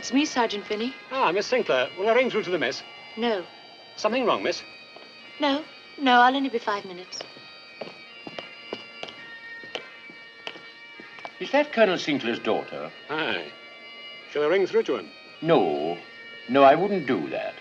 It's me, Sergeant Finney. Ah, Miss Sinclair. Will I ring through to the mess? No. Something wrong, miss? No. No, I'll only be 5 minutes. Is that Colonel Sinclair's daughter? Aye. Shall I ring through to him? No. No, I wouldn't do that.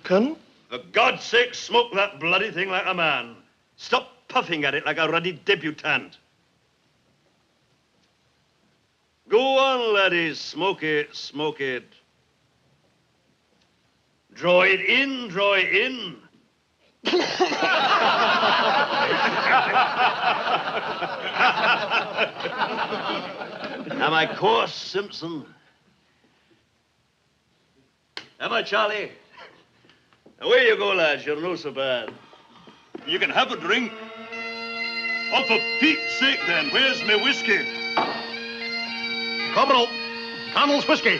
Colonel? For God's sake, smoke that bloody thing like a man. Stop puffing at it like a ruddy debutante. Go on, laddies, smoke it, smoke it. Draw it in, draw it in. Am I coarse, Simpson? Am I, Charlie? Away you go, lads. You're no so bad. You can have a drink. Oh, for Pete's sake, then, where's my whiskey? Corporal, Colonel's whiskey.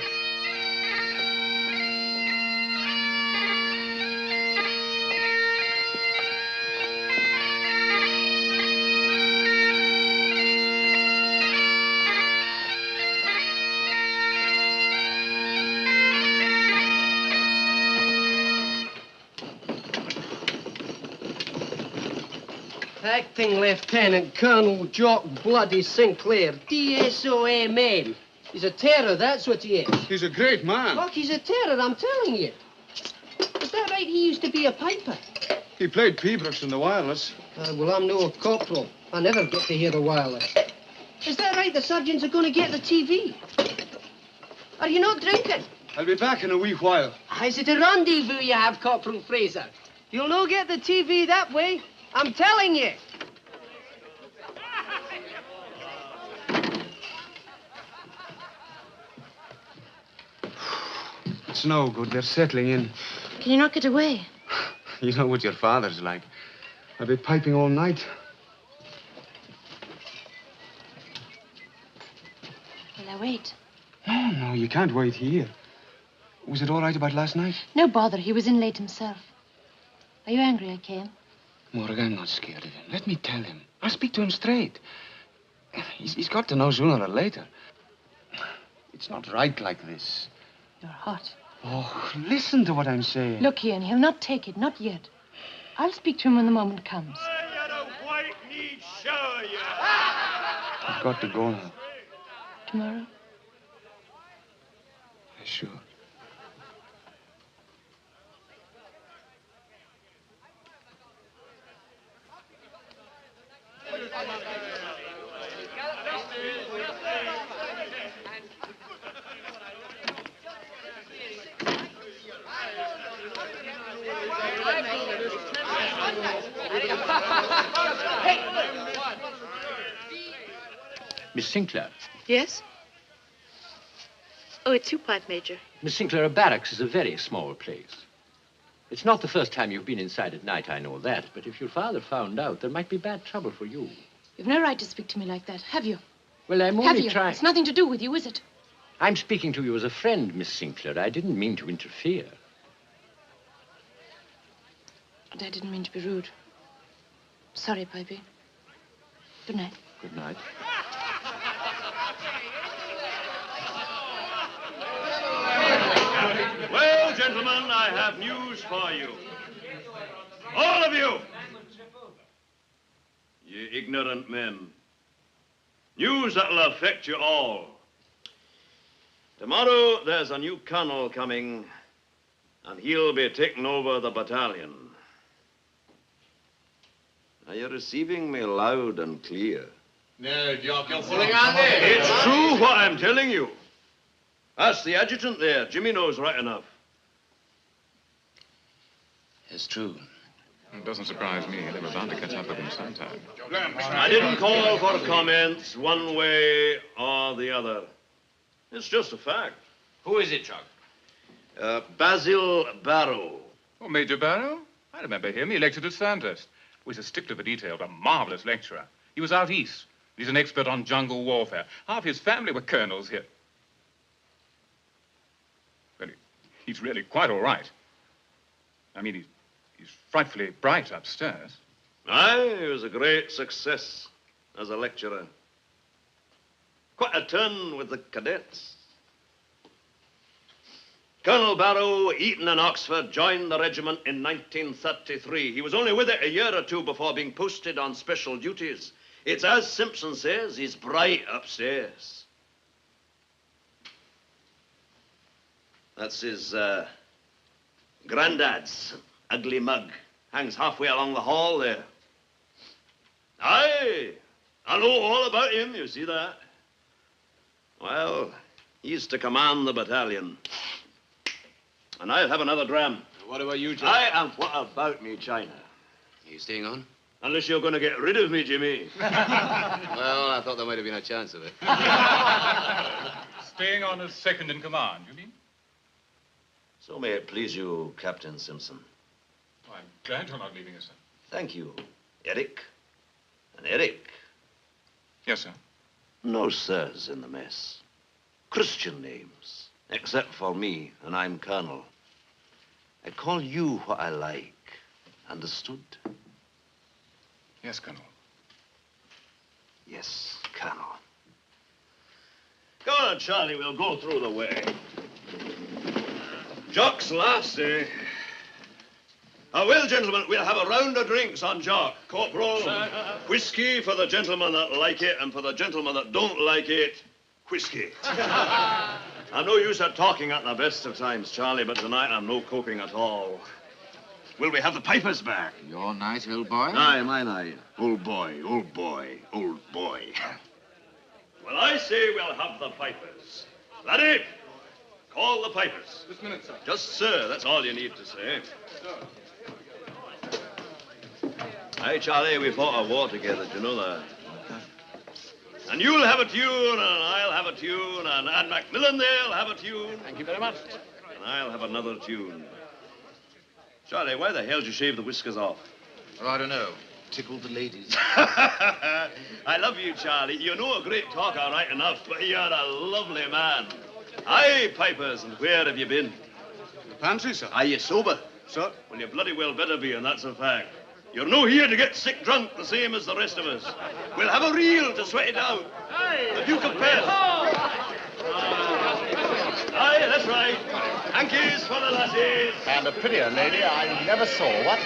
Acting Lieutenant Colonel Jock Bloody Sinclair, DSOMM. He's a terror, that's what he is. He's a great man. Look, he's a terror, I'm telling you. Is that right? He used to be a piper. He played Peebrooks in the wireless. Well, I'm no corporal. I never get to hear the wireless. Is that right? The surgeons are going to get the TV. Are you not drinking? I'll be back in a wee while. Is it a rendezvous you have, Corporal Fraser? You'll no get the TV that way. I'm telling you. It's no good. They're settling in. Can you not get away? You know what your father's like. I'll be piping all night. Will I wait? No, you can't wait here. Was it all right about last night? No bother. He was in late himself. Are you angry I came? Morgan, I'm not scared of him. Let me tell him. I'll speak to him straight. He's got to know sooner or later. It's not right like this. You're hot. Oh, listen to what I'm saying. Look, Ian, he'll not take it. Not yet. I'll speak to him when the moment comes. I've got to go now. Tomorrow? Sure. Miss Sinclair. Yes? Oh, it's you, Pipe Major. Miss Sinclair, a barracks is a very small place. It's not the first time you've been inside at night, I know that. But if your father found out, there might be bad trouble for you. You've no right to speak to me like that, have you? Well, I'm Have only you? trying... It's nothing to do with you, is it? I'm speaking to you as a friend, Miss Sinclair. I didn't mean to interfere. And I didn't mean to be rude. Sorry, Pipey. Good night. Good night. Well, gentlemen, I have news for you. All of you! You ignorant men. News that'll affect you all. Tomorrow, there's a new colonel coming, and he'll be taking over the battalion. Are you receiving me loud and clear? No, Jock, you're pulling on there. It's true what I'm telling you. Ask the adjutant there. Jimmy knows right enough. It's true. It doesn't surprise me. They were bound to catch up with him sometime. I didn't call for comments one way or the other. It's just a fact. Who is it, Chuck? Basil Barrow. Oh, Major Barrow? I remember him. He lectured at Sandhurst. Oh, he's a stickler for detail, but a marvelous lecturer. He was out east. He's an expert on jungle warfare. Half his family were colonels here. Well, he's really quite all right. I mean, he's frightfully bright upstairs. Aye, he was a great success as a lecturer. Quite a turn with the cadets. Colonel Barrow, Eton and Oxford, joined the regiment in 1933. He was only with it a year or two before being posted on special duties. It's as Simpson says, he's bright upstairs. That's his granddad's ugly mug. Hangs halfway along the hall there. Aye, I know all about him, you see that? Well, he's to command the battalion. And I'll have another dram. What about you, Jock? Aye, and what about me, China? Are you staying on? Unless you're going to get rid of me, Jimmy. Well, I thought there might have been a chance of it. Staying on as second in command, you mean? So may it please you, Captain Simpson. Oh, I'm glad you're not leaving us, sir. Thank you, Eric. And Eric. Yes, sir. No sirs in the mess. Christian names, except for me, and I'm Colonel. I call you what I like. Understood? Yes, Colonel. Yes, Colonel. Go on, Charlie, we'll go through the way. Jock's last, eh? Well, gentlemen, we'll have a round of drinks on Jock. Corporal, whiskey for the gentlemen that like it, and for the gentlemen that don't like it, whiskey. I'm no use at talking at the best of times, Charlie, but tonight I'm no coping at all. Will we have the pipers back? Your night, old boy? Aye, mine aye. Old boy, old boy, old boy. Well, I say we'll have the pipers. Laddie, call the pipers. Just a minute, sir. Just sir, that's all you need to say. Aye, Charlie, we fought a war together, do you know that? And you'll have a tune, and I'll have a tune, and Macmillan there'll have a tune. Thank you very much. And I'll have another tune. Charlie, why the hell did you shave the whiskers off? Oh, I don't know. Tickled the ladies. I love you, Charlie. You know a great talker right enough, but you're a lovely man. Aye, pipers, and where have you been? The pantry, sir. Are you sober? Sir? Well, you bloody well better be, and that's a fact. You're no here to get sick drunk the same as the rest of us. We'll have a reel to sweat it out. The Duke of Pell. Aye, that's right. Hankies for the lassies. And a prettier lady I never saw, what?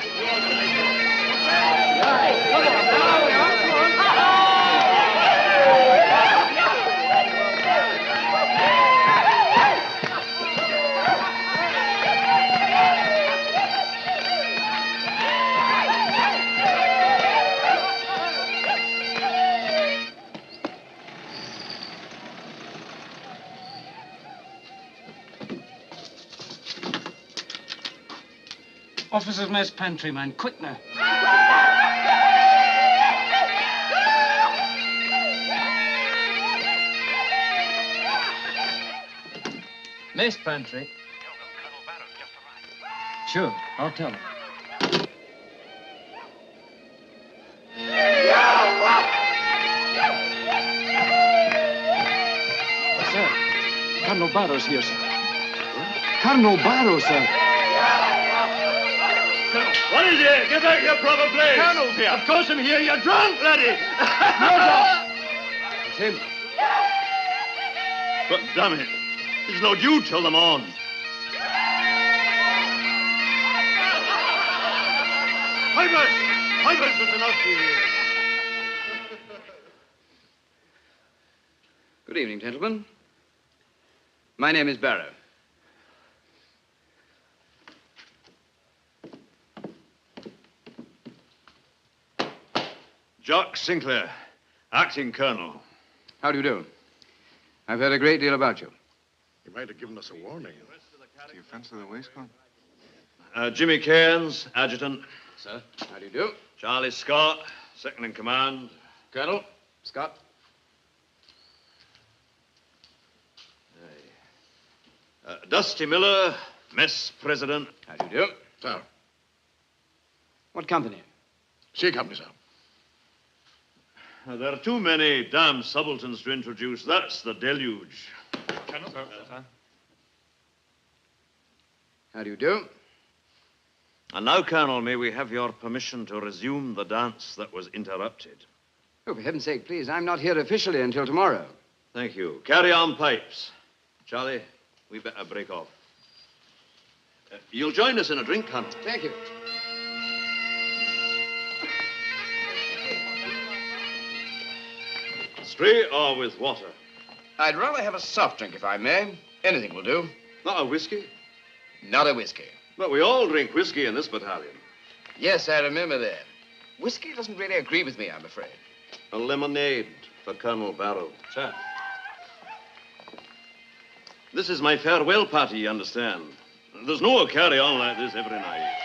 Officer's mess pantry, man. Quick now. Mess pantry. Sure, I'll tell him. Sir, Colonel Barrow's here, sir. Colonel Barrow, sir. What is it? Get back to your proper place. Colonel's here. Of course I'm here. You're drunk, laddie. It's him. But damn it, there's no due till the morn. Pipers, there's enough for you. Good evening, gentlemen. My name is Barrow. Jock Sinclair, acting colonel. How do you do? I've heard a great deal about you. You might have given us a warning. Do you fancy the waistcoat? Jimmy Cairns, adjutant. Sir, how do you do? Charlie Scott, second in command. Colonel, Scott. Dusty Miller, mess president. How do you do? Sir. What company? C Company, sir. There are too many damn subalterns to introduce. That's the deluge. Colonel, sir. How do you do? And now, Colonel, may we have your permission to resume the dance that was interrupted? Oh, for heaven's sake, please. I'm not here officially until tomorrow. Thank you. Carry on pipes. Charlie, we better break off. You'll join us in a drink, Colonel. Thank you. Straight or with water? I'd rather have a soft drink, if I may. Anything will do. Not a whiskey? Not a whiskey. But we all drink whiskey in this battalion. Yes, I remember that. Whiskey doesn't really agree with me, I'm afraid. A lemonade for Colonel Barrow. Sir. This is my farewell party, you understand. There's no carry-on like this every night.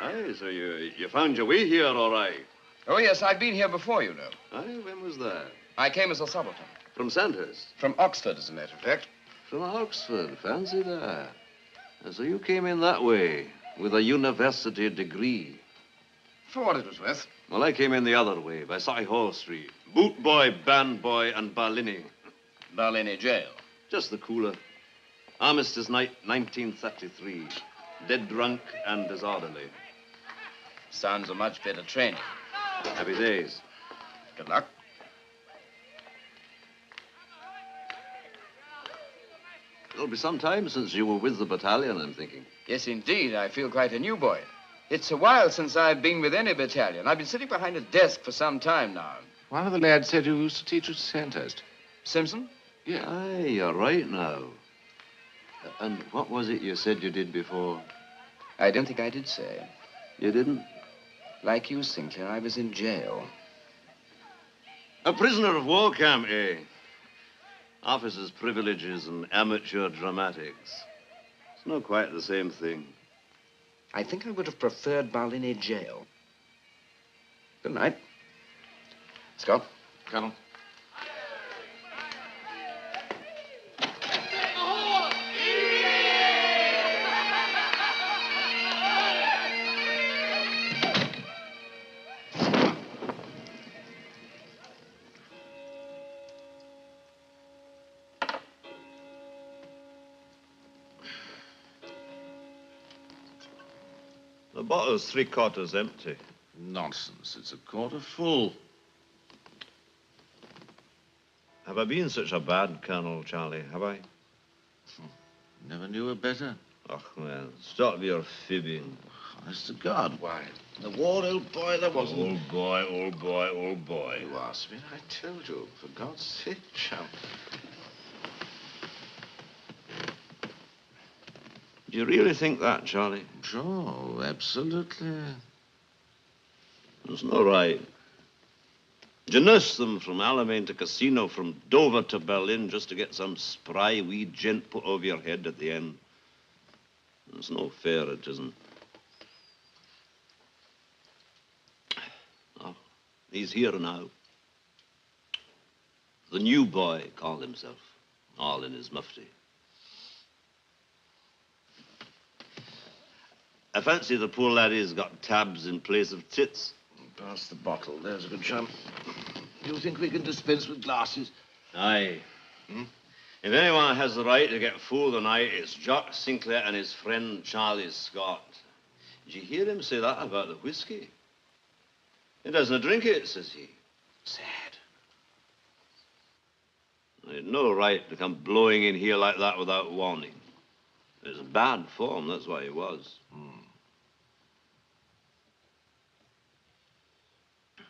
Aye, so you found your way here all right. Oh, yes, I've been here before, you know. Aye, when was that? I came as a subaltern. From Sandhurst? From Oxford, as a matter of fact. From Oxford, fancy that. And so you came in that way, with a university degree. For what it was worth. Well, I came in the other way, by Hall Street. Boot boy, band boy, and Barlini. Barlini jail. Just the cooler. Armistice night, 1933. Dead drunk and disorderly. Sounds a much better training. Happy days. Good luck. It'll be some time since you were with the battalion, I'm thinking. Yes, indeed. I feel quite a new boy. It's a while since I've been with any battalion. I've been sitting behind a desk for some time now. One of the lads said you used to teach at Sandhurst. Simpson? Yeah. Aye, you're right now. And what was it you said you did before? I don't think I did say. You didn't? Like you, Sinclair, I was in jail. A prisoner of war camp, eh? Officers' privileges and amateur dramatics. It's not quite the same thing. I think I would have preferred Barlini jail. Good night. Scott? Colonel. The bottle's 3/4 empty. Nonsense. It's a quarter full. Have I been such a bad colonel, Charlie? Have I? Never knew her better. Oh, well, stop your fibbing. Honest to God, why? The war, old boy, there wasn't. Old boy, old boy, old boy. You asked me, I told you. For God's sake, chum. Do you really think that, Charlie? Sure, absolutely. It's not right. Did you nurse them from Alamein to Casino, from Dover to Berlin, just to get some spry wee gent put over your head at the end? It's no fair, it isn't. Oh, he's here now. The new boy called himself. all in his mufti. I fancy the poor laddie's got tabs in place of tits. Pass the bottle. There's a good chum. Do you think we can dispense with glasses? Aye. If anyone has the right to get fooled tonight, it's Jock Sinclair and his friend Charlie Scott. Did you hear him say that about the whiskey? He doesn't drink it, says he. Sad. He had no right to come blowing in here like that without warning. It's bad form, that's why he was.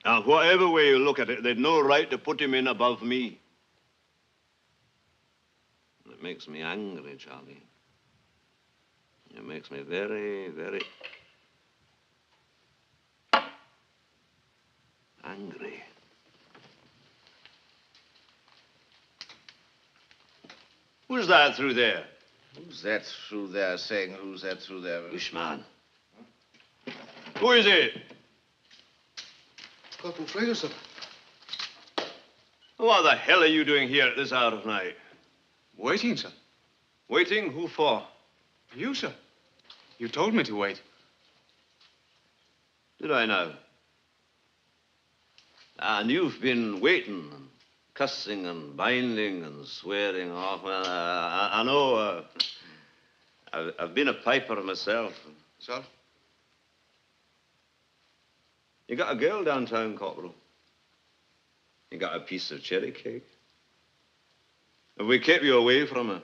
Now, whatever way you look at it, they'd no right to put him in above me. It makes me angry, Charlie. It makes me very, very angry. Who's that through there? Who's that through there saying who's that through there? Which man? Who is it? Corporal Fraser, sir. What the hell are you doing here at this hour of night? Waiting, sir. Waiting? Who for? For you, sir. You told me to wait. Did I now? And you've been waiting and cussing and binding and swearing off. Well, I know. I've been a piper myself. Sir? You got a girl downtown, Corporal. You got a piece of cherry cake. Have we kept you away from her?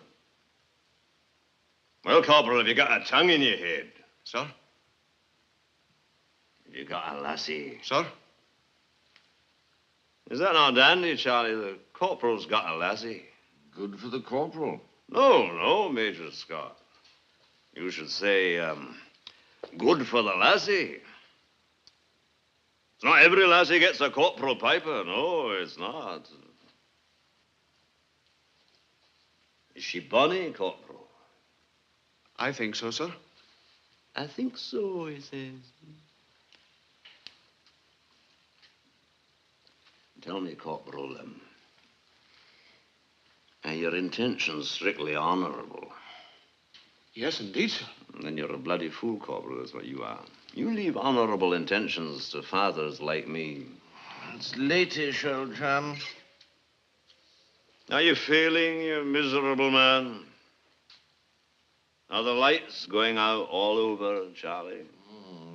Well, Corporal, have you got a tongue in your head? Sir? Have you got a lassie? Sir? Is that not dandy, Charlie? The corporal's got a lassie. Good for the corporal. No, Major Scott. You should say, good for the lassie. It's not every lassie gets a corporal piper. No, it's not. Is she bonny, Corporal? I think so, sir. I think so, he says. Tell me, Corporal, are your intentions strictly honorable? Yes, indeed, sir. Then you're a bloody fool, Corporal, that's what you are. You leave honorable intentions to fathers like me. It's latish, old chum. Are you failing, you miserable man? Are the lights going out all over, Charlie?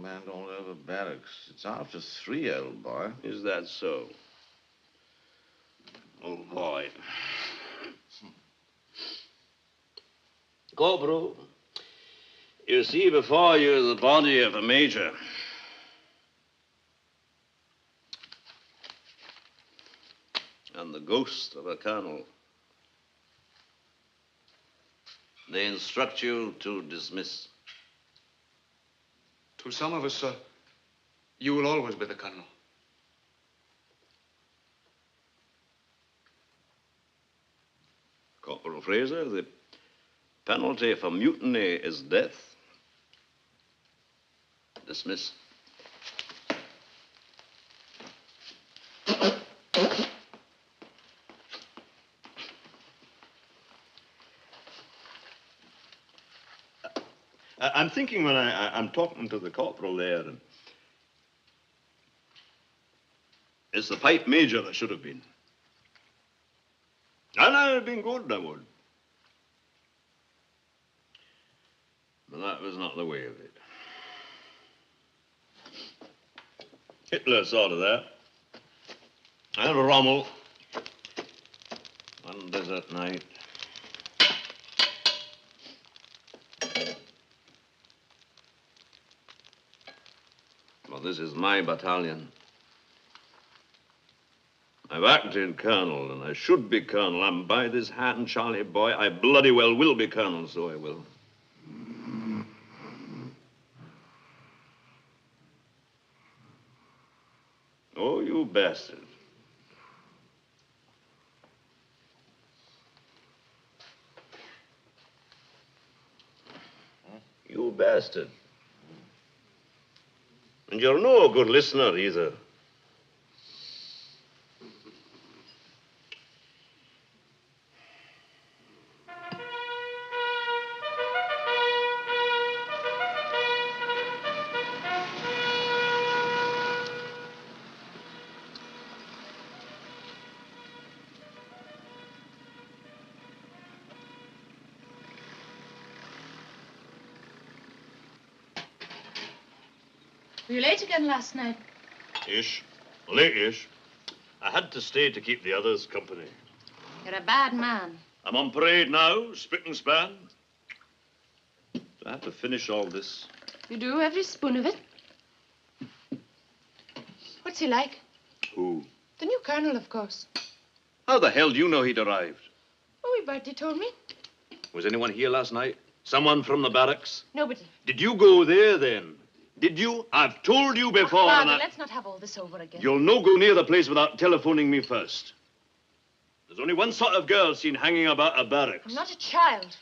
Man, all over barracks. It's after 3, old boy. Is that so? Oh, boy. Corporal, you see before you the body of a major. And the ghost of a colonel. They instruct you to dismiss. To some of us, sir, you will always be the colonel. Corporal Fraser, the penalty for mutiny is death. Dismiss. I'm thinking when I'm talking to the corporal there, it's the pipe major that should have been. And I'd have been good, I would. But that was not the way of it. Hitler saw to that. And Rommel. One desert night. Well, this is my battalion. I've acted colonel, and I should be colonel. I'm by this hand, Charlie boy. I bloody well will be colonel, so I will. Oh, you bastard. You bastard. And you're no good listener either. Were you late again last night? Ish. Late-ish. I had to stay to keep the others company. You're a bad man. I'm on parade now, spick and span. Do I have to finish all this? You do, every spoon of it. What's he like? Who? The new colonel, of course. How the hell do you know he'd arrived? Oh, Bertie told me. Was anyone here last night? Someone from the barracks? Nobody. Did you go there then? Did you? I've told you before. Father, and let's not have all this over again. You'll no go near the place without telephoning me first. There's only one sort of girl seen hanging about a barracks. I'm not a child.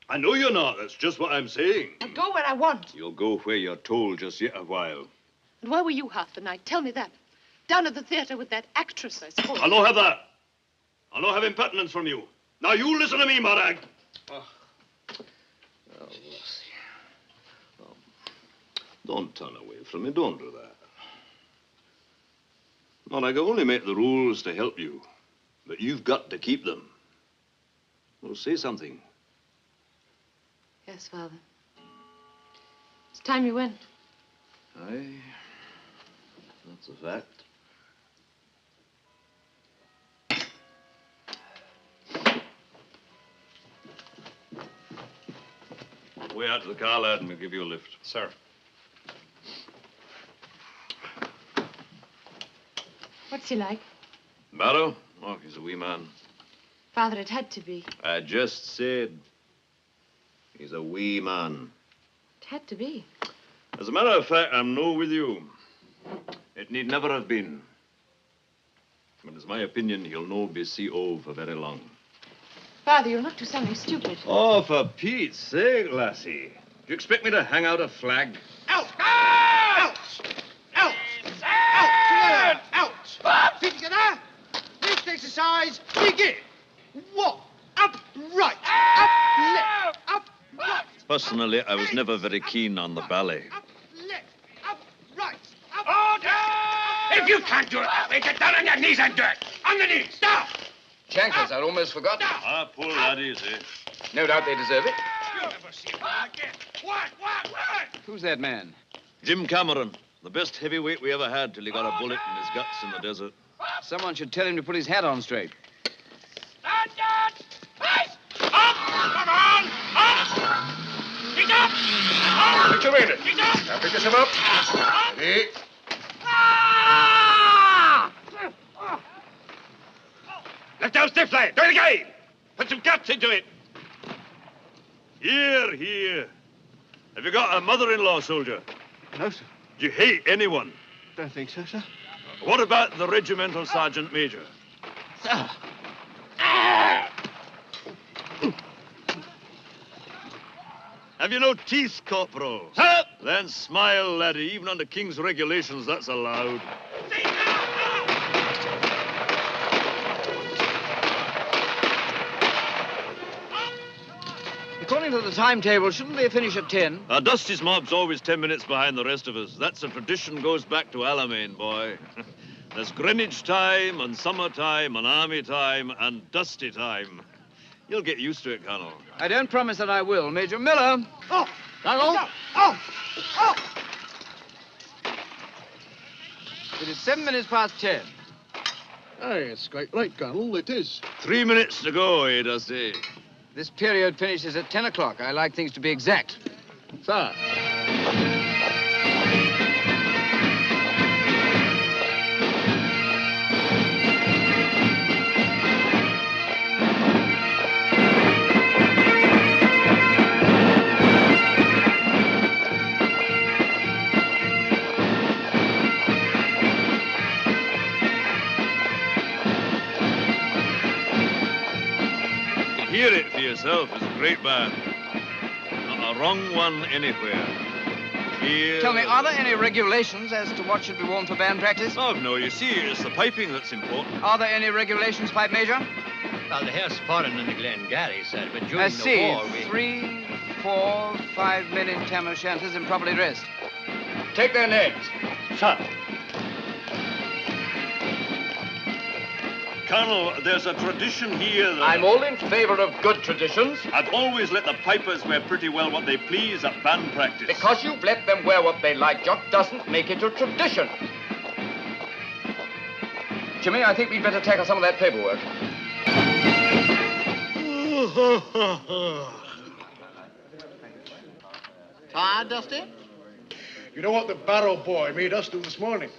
I know you're not. That's just what I'm saying. I'll go where I want. You'll go where you're told just yet a while. And where were you half the night? Tell me that. Down at the theater with that actress, I suppose. I'll not have that. I'll not have impertinence from you. Now you listen to me, Morag. Don't turn away from me. Don't do that. Morag, I only make the rules to help you. But you've got to keep them. Well, say something. Yes, Father. It's time you went. Aye. That's a fact. Way out to the car, lad, and we'll give you a lift. Sir. What's he like? Barrow? Oh, he's a wee man. Father, it had to be. I just said he's a wee man. It had to be. As a matter of fact, I'm no with you. It need never have been. But it's my opinion he'll no be CO for very long. Father, you'll not do something stupid. Oh, for Pete's sake, lassie. Do you expect me to hang out a flag? Out! Out! Out! Out! Out! Feet together. Next exercise, begin. Walk. Up, right. Up, left. Up, right. Personally, I was never very keen on the ballet. Up, left. Up, right. Up, Order! If you can't do it that way, get down on your knees and do it. On the knees. Stop! Chancers, I'd almost forgotten. Ah, poor laddies, eh? No doubt they deserve it. You'll never see it again. What? Who's that man? Jim Cameron, the best heavyweight we ever had till he got a bullet in his guts in the desert. Someone should tell him to put his hat on straight. Stand down! Face! Up! Come on! Up! Get up! Up! Get your minute. Get up! Now pick yourself up. Ready? Left down stiffly. Do it again. Put some guts into it. Here, here. Have you got a mother-in-law, soldier? No, sir. Do you hate anyone? Don't think so, sir. What about the regimental sergeant major? Sir. Have you no teeth, corporal? Sir! Then smile, laddie. Even under King's regulations, that's allowed. According to the timetable, shouldn't they finish at 10? Dusty's mob's always 10 minutes behind the rest of us. That's a tradition goes back to Alamein, boy. There's Greenwich time, and summertime, and army time, and Dusty time. You'll get used to it, Colonel. I don't promise that I will. Major Miller. Oh! Colonel. Oh! Oh! It is 7 minutes past 10. Hey, it's quite late, Colonel. It is. 3 minutes to go, eh, Dusty? This period finishes at 10 o'clock. I like things to be exact. Sir. Hear it for yourself. It's a great band. Not a wrong one anywhere. Here. Tell me, are there any regulations as to what should be worn for band practice? Oh, no, you see, it's the piping that's important. Are there any regulations, Pipe Major? Well, the hair's spotted in the Glengarry, sir, but during I the see. war, we... 3, 4, 5 men in tam o' shanter improperly dressed. Take their names. Sir. Colonel, there's a tradition here that... I'm all in favor of good traditions. I've always let the pipers wear pretty well what they please at band practice. Because you've let them wear what they like, Jock, doesn't make it a tradition. Jimmy, I think we'd better tackle some of that paperwork. Tired, Dusty? You know what the barrow boy made us do this morning?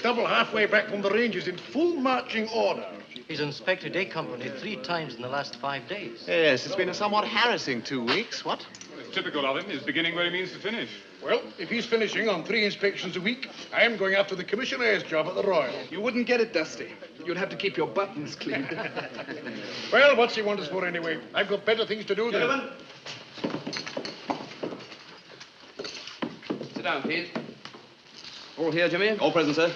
Double halfway back from the ranges in full marching order. He's inspected A Company 3 times in the last 5 days. Yes, it's been a somewhat harassing 2 weeks. What? It's typical of him. He's beginning where he means to finish. Well, if he's finishing on 3 inspections a week, I am going after the commissionaire's job at the Royal. You wouldn't get it, Dusty. You'd have to keep your buttons clean. Well, what's he want us for anyway? I've got better things to do than... Gentlemen. Sit down, please. All here, Jimmy? All present, sir.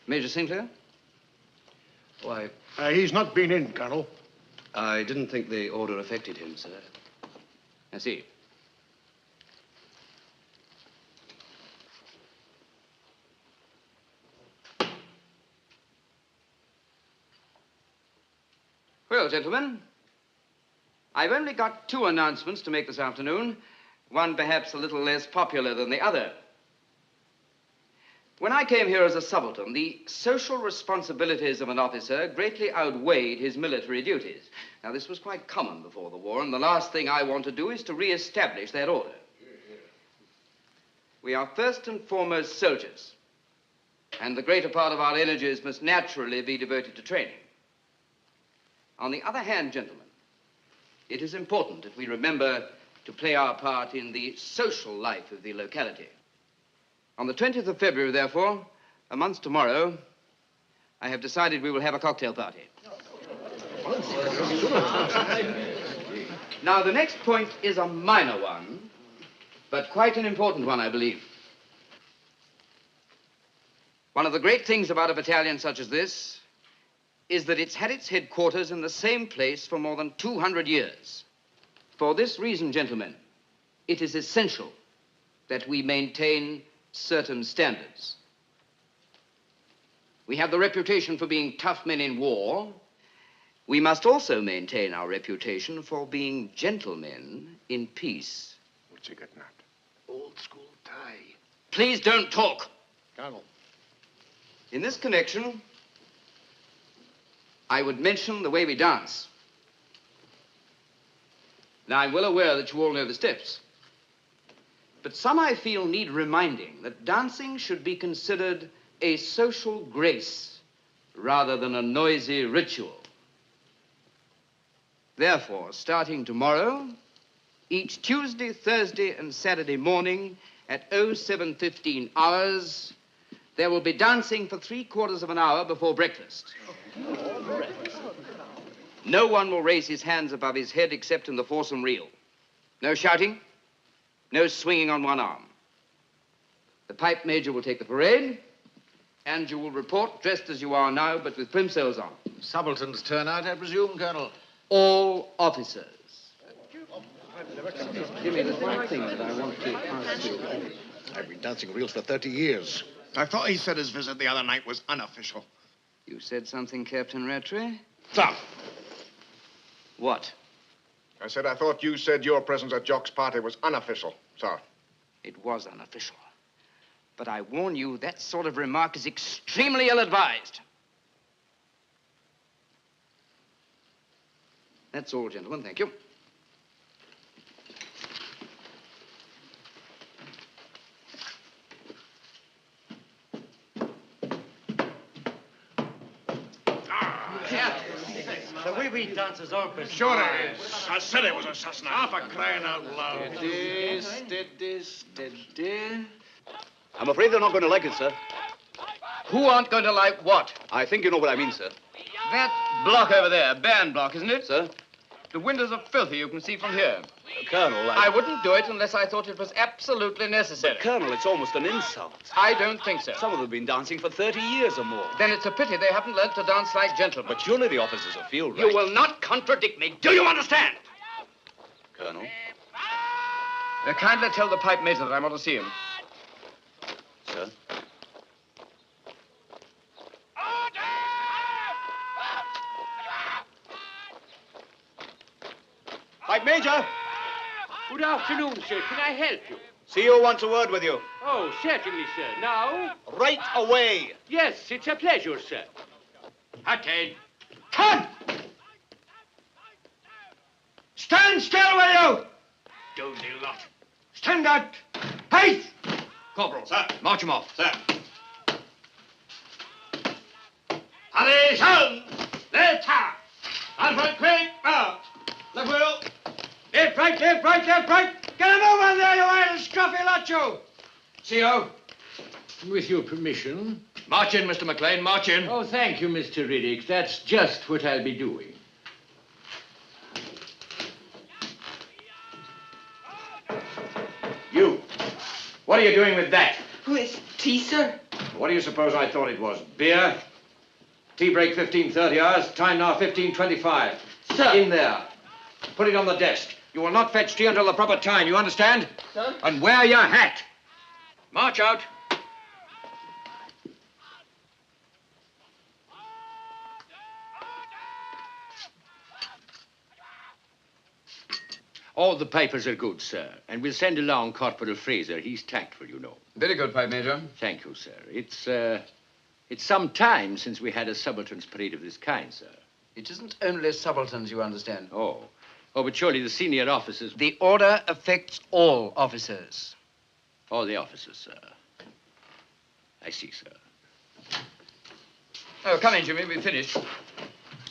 Major Sinclair? Why, he's not been in, Colonel. I didn't think the order affected him, sir. I see. Well, gentlemen, I've only got 2 announcements to make this afternoon, one perhaps a little less popular than the other. When I came here as a subaltern, the social responsibilities of an officer greatly outweighed his military duties. Now, this was quite common before the war, and the last thing I want to do is to re-establish that order. We are first and foremost soldiers, and the greater part of our energies must naturally be devoted to training. On the other hand, gentlemen, it is important that we remember to play our part in the social life of the locality. On the 20th of February, therefore, a month tomorrow, I have decided we will have a cocktail party. Now, the next point is a minor one, but quite an important one, I believe. One of the great things about a battalion such as this is that it's had its headquarters in the same place for more than 200 years. For this reason, gentlemen, it is essential that we maintain certain standards. We have the reputation for being tough men in war. We must also maintain our reputation for being gentlemen in peace. What's he getting at? Old school tie. Please don't talk. Colonel. In this connection, I would mention the way we dance. Now, I'm well aware that you all know the steps. But some, I feel, need reminding that dancing should be considered a social grace rather than a noisy ritual. Therefore, starting tomorrow, each Tuesday, Thursday, and Saturday morning at 07:15 hours, there will be dancing for 3/4 of an hour before breakfast. No one will raise his hands above his head except in the foursome reel. No shouting. No swinging on one arm. The pipe major will take the parade, and you will report dressed as you are now, but with plimsolls on. Subaltern's turnout, I presume, Colonel. All officers. Jimmy, there's one thing that I want to ask you. I've been dancing reels for 30 years. I thought he said his visit the other night was unofficial. You said something, Captain Rattray? Sir. What? I said I thought you said your presence at Jock's party was unofficial, sir. It was unofficial. But I warn you, that sort of remark is extremely ill-advised. That's all, gentlemen. Thank you. The way we dance is all bizarre. Sure it is. I said it was assassinate. Half a crying out loud. Steady. I'm afraid they're not going to like it, sir. Who aren't going to like what? I think you know what I mean, sir. That block over there, band block, isn't it? Sir? The windows are filthy, you can see from here. Colonel, I wouldn't do it unless I thought it was absolutely necessary. But, Colonel, it's almost an insult. I don't think so. Some of them have been dancing for 30 years or more. Then it's a pity they haven't learnt to dance like gentlemen. But surely the officers will feel right. You will not contradict me. Do you understand? Colonel? Kindly tell the pipe major that I want to see him. Sir? Pipe Major! Good afternoon, sir. Can I help you? CEO wants a word with you. Oh, certainly, sir. Now? Right away. Yes, it's a pleasure, sir. Attain. Come! Stand still, will you? Dozy lot. Stand out. Hey! Corporal, sir. March him off. Sir. Attention! Left half. Alfred, quick. Left wheel. Left, right, left, right, left, right. Get a move on there, you idle, scruffy lot, you. CO. With your permission. March in, Mr. McLean, march in. Oh, thank you, Mr. Riddick. That's just what I'll be doing. You. What are you doing with that? With tea, sir? What do you suppose I thought it was? Beer? Tea break 15:30 hours. Time now 15:25. Sir. In there. Put it on the desk. You will not fetch tea until the proper time, you understand? Sir? And wear your hat. March out. All the papers are good, sir. And we'll send along Corporal Fraser. He's tactful, you know. Very good, Pipe Major. Thank you, sir. It's some time since we had a subaltern's parade of this kind, sir. It isn't only subalterns, you understand. Oh, but surely the senior officers... The order affects all officers. All the officers, sir. I see, sir. Oh, come in, Jimmy. We've finished.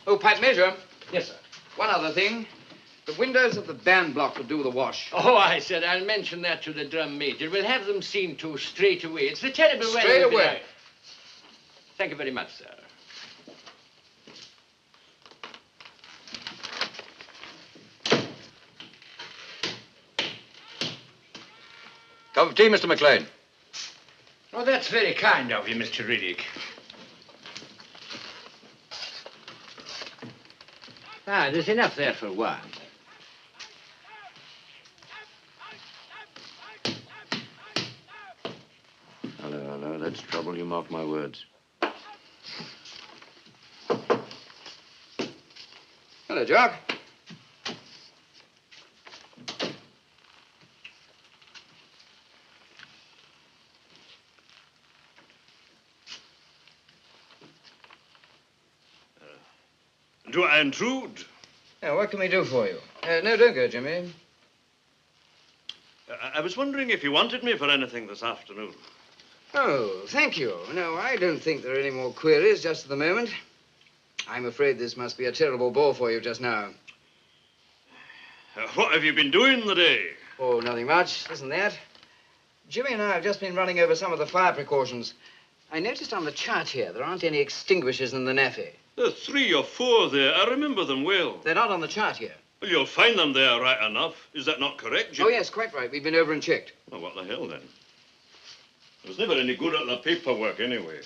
Oh, Pipe Major. Yes, sir. One other thing. The windows of the band block will do the wash. Oh, I said I'll mention that to the drum major. We'll have them seen to straight away. It's a terrible weather. Straight away. Thank you very much, sir. Cup of tea, Mr. McLean. Oh, that's very kind of you, Mr. Riddick. There's enough there for one. Hello, that's trouble, you mark my words. Hello, Jock. Do I intrude? Now, what can we do for you? No, don't go, Jimmy. I was wondering if you wanted me for anything this afternoon. Oh, thank you. No, I don't think there are any more queries just at the moment. I'm afraid this must be a terrible bore for you just now. What have you been doing the day? Oh, nothing much. Isn't that? Jimmy and I have just been running over some of the fire precautions. I noticed on the chart here there aren't any extinguishers in the NAFI. There are 3 or 4 there. I remember them well. They're not on the chart here. Well, you'll find them there right enough. Is that not correct, Jim? Oh, yes, quite right. We've been over and checked. Well, what the hell, then? I was never any good at the paperwork, anyway.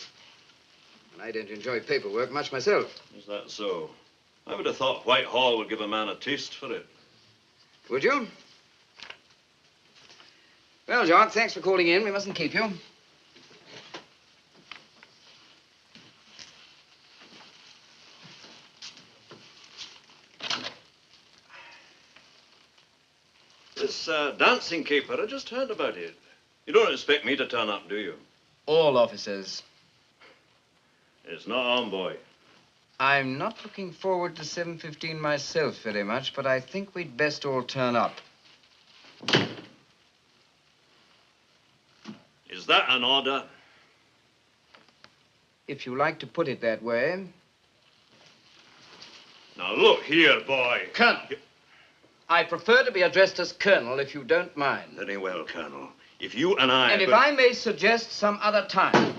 And I don't enjoy paperwork much myself. Is that so? I would have thought Whitehall would give a man a taste for it. Would you? Well, Jock, thanks for calling in. We mustn't keep you. This dancing caper, I just heard about it. You don't expect me to turn up, do you? All officers. It's not on, boy. I'm not looking forward to 7:15 myself very much, but I think we'd best all turn up. Is that an order? If you like to put it that way. Now, look here, boy. Colonel. I prefer to be addressed as Colonel, if you don't mind. Very well, Colonel. If you and I... And if I may suggest some other time.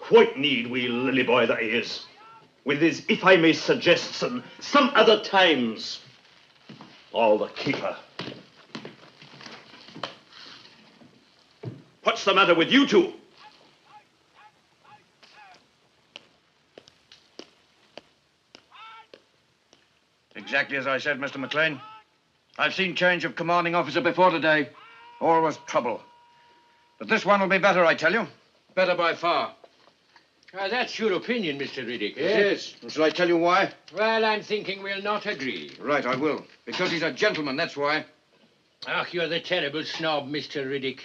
What need we, lily boy that he is, with his, if I may suggest, some other times. All the keeper. What's the matter with you two? Exactly as I said, Mr. McLean. I've seen change of commanding officer before today. Always trouble. But this one will be better, I tell you. Better by far. That's your opinion, Mr. Riddick. It is. Shall I tell you why? Well, I'm thinking we'll not agree. Right, I will. Because he's a gentleman, that's why. Ach, you're the terrible snob, Mr. Riddick.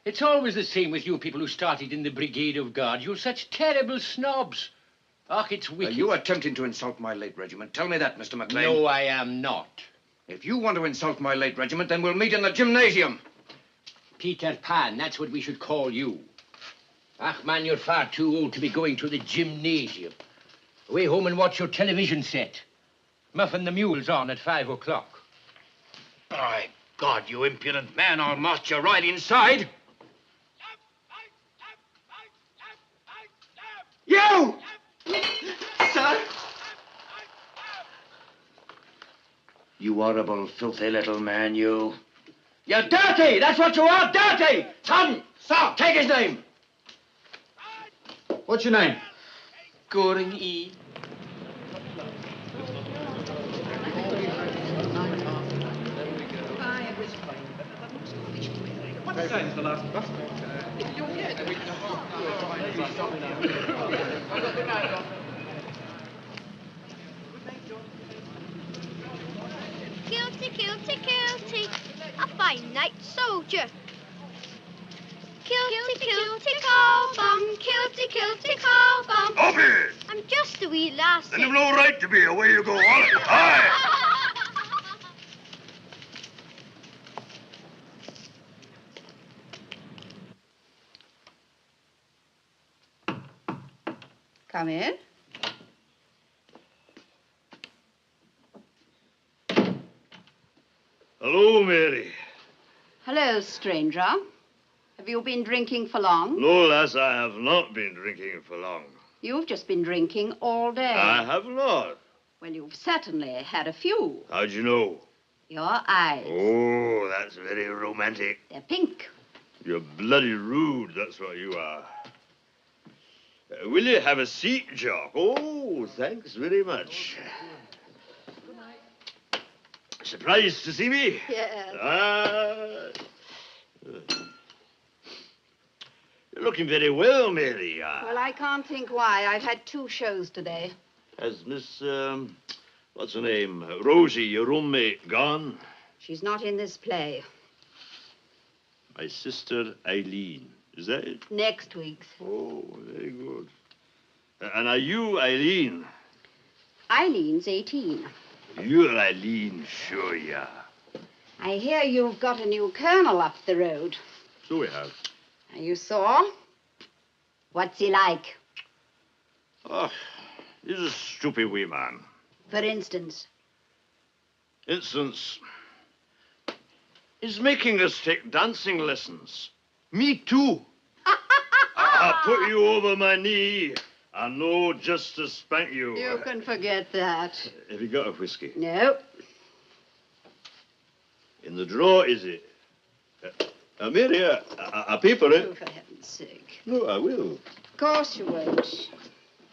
It's always the same with you people who started in the Brigade of Guards. You're such terrible snobs. Ach, it's wicked. Are you attempting to insult my late regiment? Tell me that, Mr. McLean. No, I am not. If you want to insult my late regiment, then we'll meet in the gymnasium. Peter Pan, that's what we should call you. Ach, man, you're far too old to be going to the gymnasium. Away home and watch your television set. Muffin the Mule's on at 5 o'clock. By God, you impudent man, I'll march you right inside. You! Sir? You horrible, filthy little man, you. You're dirty! That's what you are, dirty! Son! Sir! Take his name! What's your name? Goring E. What time's the last bus? Kilty, kilty, kilty, a fine night soldier. Kilty, kilty, call bum, kilty, kilty, call bum. Up here! I'm just a wee lassie. Then you've no right to be away you go on. Aye! Come in. Hello, Mary. Hello, stranger. Have you been drinking for long? No, lass, I have not been drinking for long. You've just been drinking all day. I have not. Well, you've certainly had a few. How'd you know? Your eyes. Oh, that's very romantic. They're pink. You're bloody rude, that's what you are. Will you have a seat, Jock? Oh, thanks very much. Surprised to see me? Yes. You're looking very well, Mary. Well, I can't think why. I've had 2 shows today. Has Miss, what's her name? Rosie, your roommate, gone? She's not in this play. My sister, Eileen. Is that it? Next week's. Oh, very good. And are you Eileen? Eileen's 18. You're Eileen, sure you are. I hear you've got a new colonel up the road. So we have. You saw? What's he like? Oh, he's a stupid wee man. For instance? Instance, he's making us take dancing lessons. Me too. I'll put you over my knee. I know just to spank you. You can forget that. Have you got a whiskey? No. In the drawer, is it? Mary, a paper, eh? Oh, for heaven's sake. No, I will. Of course you won't.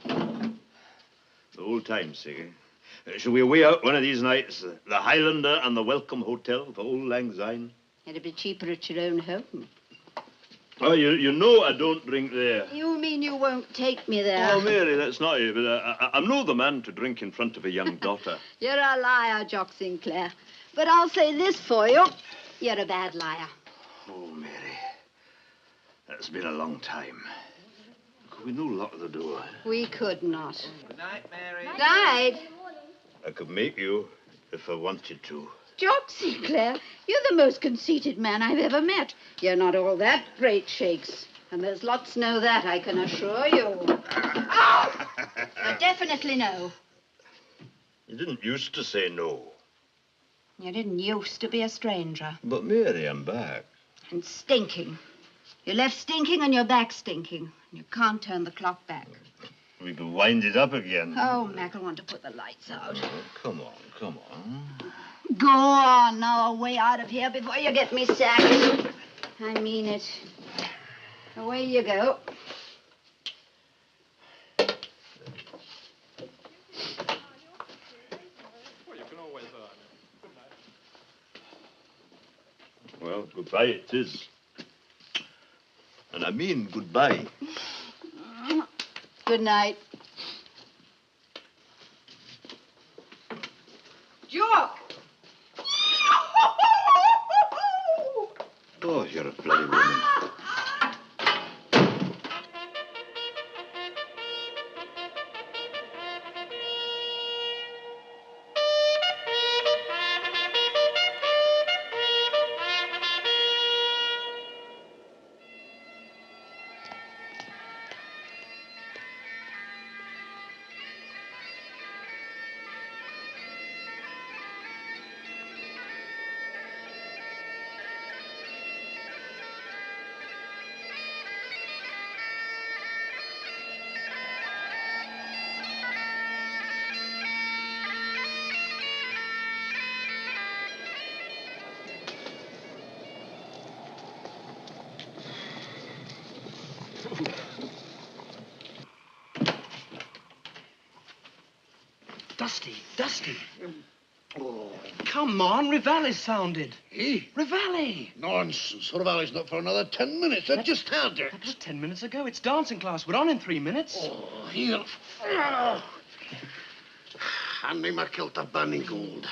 The old time's sake, eh? Shall we away out one of these nights? The Highlander and the Welcome Hotel for old Lang Syne? It'd be cheaper at your own home. Oh, you know I don't drink there. You mean you won't take me there? Oh, Mary, that's not it. But I'm no the man to drink in front of a young daughter. You're a liar, Jock Sinclair. But I'll say this for you. You're a bad liar. Oh, Mary. That's been a long time. Could we no lock the door? We could not. Good night, Mary. Night. I could make you if I wanted to. Jock Sinclair, you're the most conceited man I've ever met. You're not all that great shakes. And there's lots know that, I can assure you. Oh! I definitely know. You didn't used to say no. You didn't used to be a stranger. But, Mary, I'm back. And stinking. You're left stinking and you're back stinking. You can't turn the clock back. We can wind it up again. Oh, Mac, I want to put the lights out. Oh, come on, come on. Go on now, away out of here before you get me sacked. I mean it. Away you go. Well, goodbye it is. And I mean goodbye. Good night. Jock! Oh, you're a bloody woman. Dusty. Oh. Come on, Rivali's sounded. He? Rivali. Nonsense. Rivali's not for another 10 minutes. I've just had it. That was 10 minutes ago. It's dancing class. We're on in 3 minutes. Oh, here. Oh. Hand me my kilt of burning gold.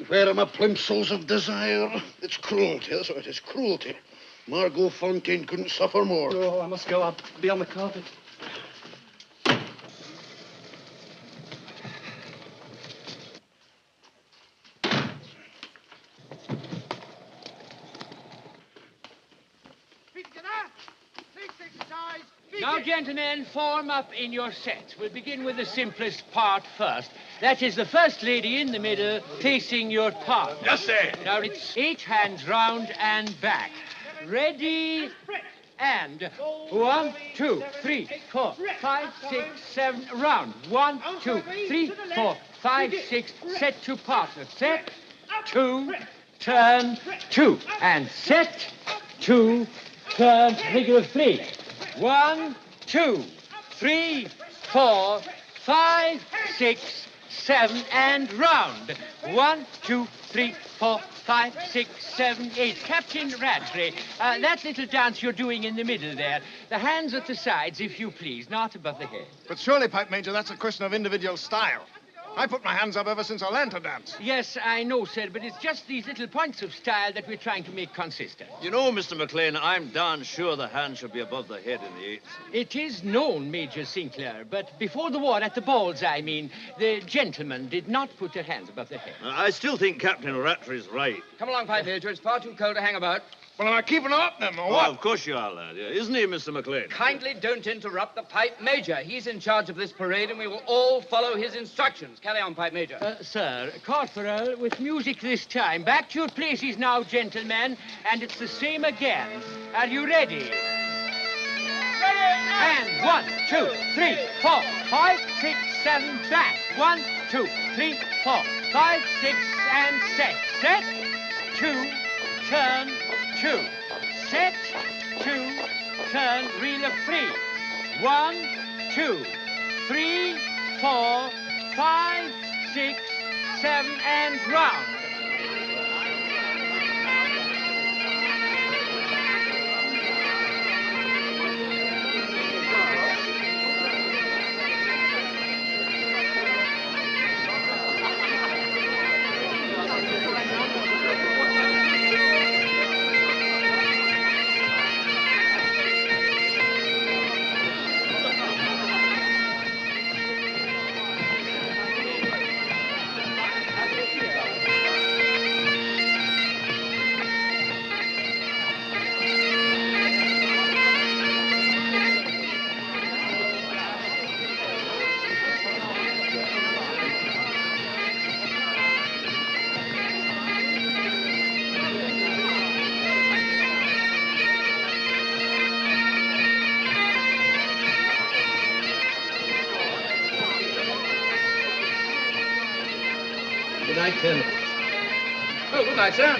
Where are my plimsolls of desire? It's cruelty, that's what it is, cruelty. Margot Fontaine couldn't suffer more. Oh, I must go. I'll be on the carpet. Now, gentlemen, form up in your sets. We'll begin with the simplest part first. That is the first lady in the middle facing your partner. Yes, sir. Now, it's 8 hands round and back. Ready, and 1, 2, 3, 4, 5, 6, 7, round. 1, 2, 3, 4, 5, 6, set to partner. Set, 2, turn, 2, and set, 2, turn, figure of 3. 1, 2, 3, 4, 5, 6, 7, and round. 1, 2, 3, 4, 5, 6, 7, 8. Captain Rattray, that little dance you're doing in the middle there. The hands at the sides, if you please, not above the head. But surely, Pipe Major, that's a question of individual style. I put my hands up ever since I learned to dance. Yes, I know, sir, but it's just these little points of style that we're trying to make consistent. You know, Mr. McLean, I'm darn sure the hand should be above the head in the eighth. It is known, Major Sinclair, but before the war, at the balls, I mean, the gentlemen did not put their hands above their head. I still think Captain Rattray's right. Come along, Pipe Major. It's far too cold to hang about. Well, am I keeping up then, or Oh, what? of course you are, lad. Yeah, isn't he, Mr. McLean? Kindly don't interrupt the Pipe Major. He's in charge of this parade, and we will all follow his instructions. Carry on, Pipe Major. Sir, Corporal, with music this time. Back to your places now, gentlemen, and it's the same again. Are you ready? And 1, 2, 3, 4, 5, 6, 7, back. 1, 2, 3, 4, 5, 6, and set. Set, 2, turn, 2. Set, 2, turn, reel of 3. 1, 2, 3, 4, 5, 6, 7, and round. Good night, Colonel. Oh, good night, sir.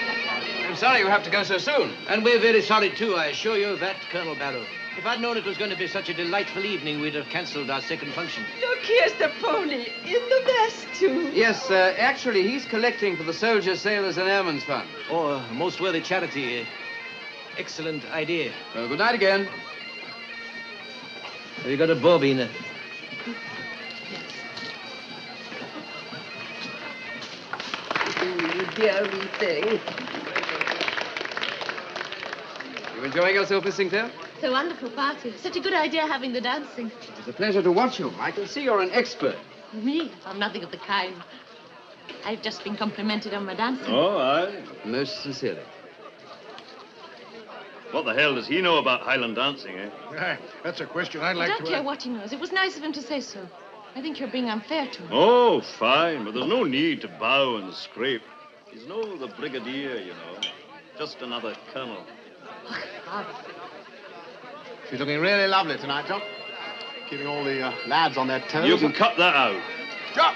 I'm sorry you have to go so soon. And we're very sorry, too, I assure you of that, Colonel Barrow. If I'd known it was going to be such a delightful evening, we'd have cancelled our second function. Look, here's the pony in the best, too. Yes, actually, he's collecting for the Soldiers, Sailors, and Airmen's Fund. Oh, a most worthy charity. Excellent idea. Well, good night again. Have you got a bobina? You dear wee thing. You enjoying yourself, Miss Sinclair? It's a wonderful party. Such a good idea having the dancing. It's a pleasure to watch you. I can see you're an expert. Me? I'm nothing of the kind. I've just been complimented on my dancing. Oh, aye. Most sincerely. What the hell does he know about Highland dancing, eh? Aye, that's a question I'd I like don't to care ask. what he knows. It was nice of him to say so. I think you're being unfair to him. Oh, fine, but there's no need to bow and scrape. He's no the brigadier, you know. Just another colonel. She's looking really lovely tonight, Jock. Keeping all the lads on their toes. You can cut that out. Jock,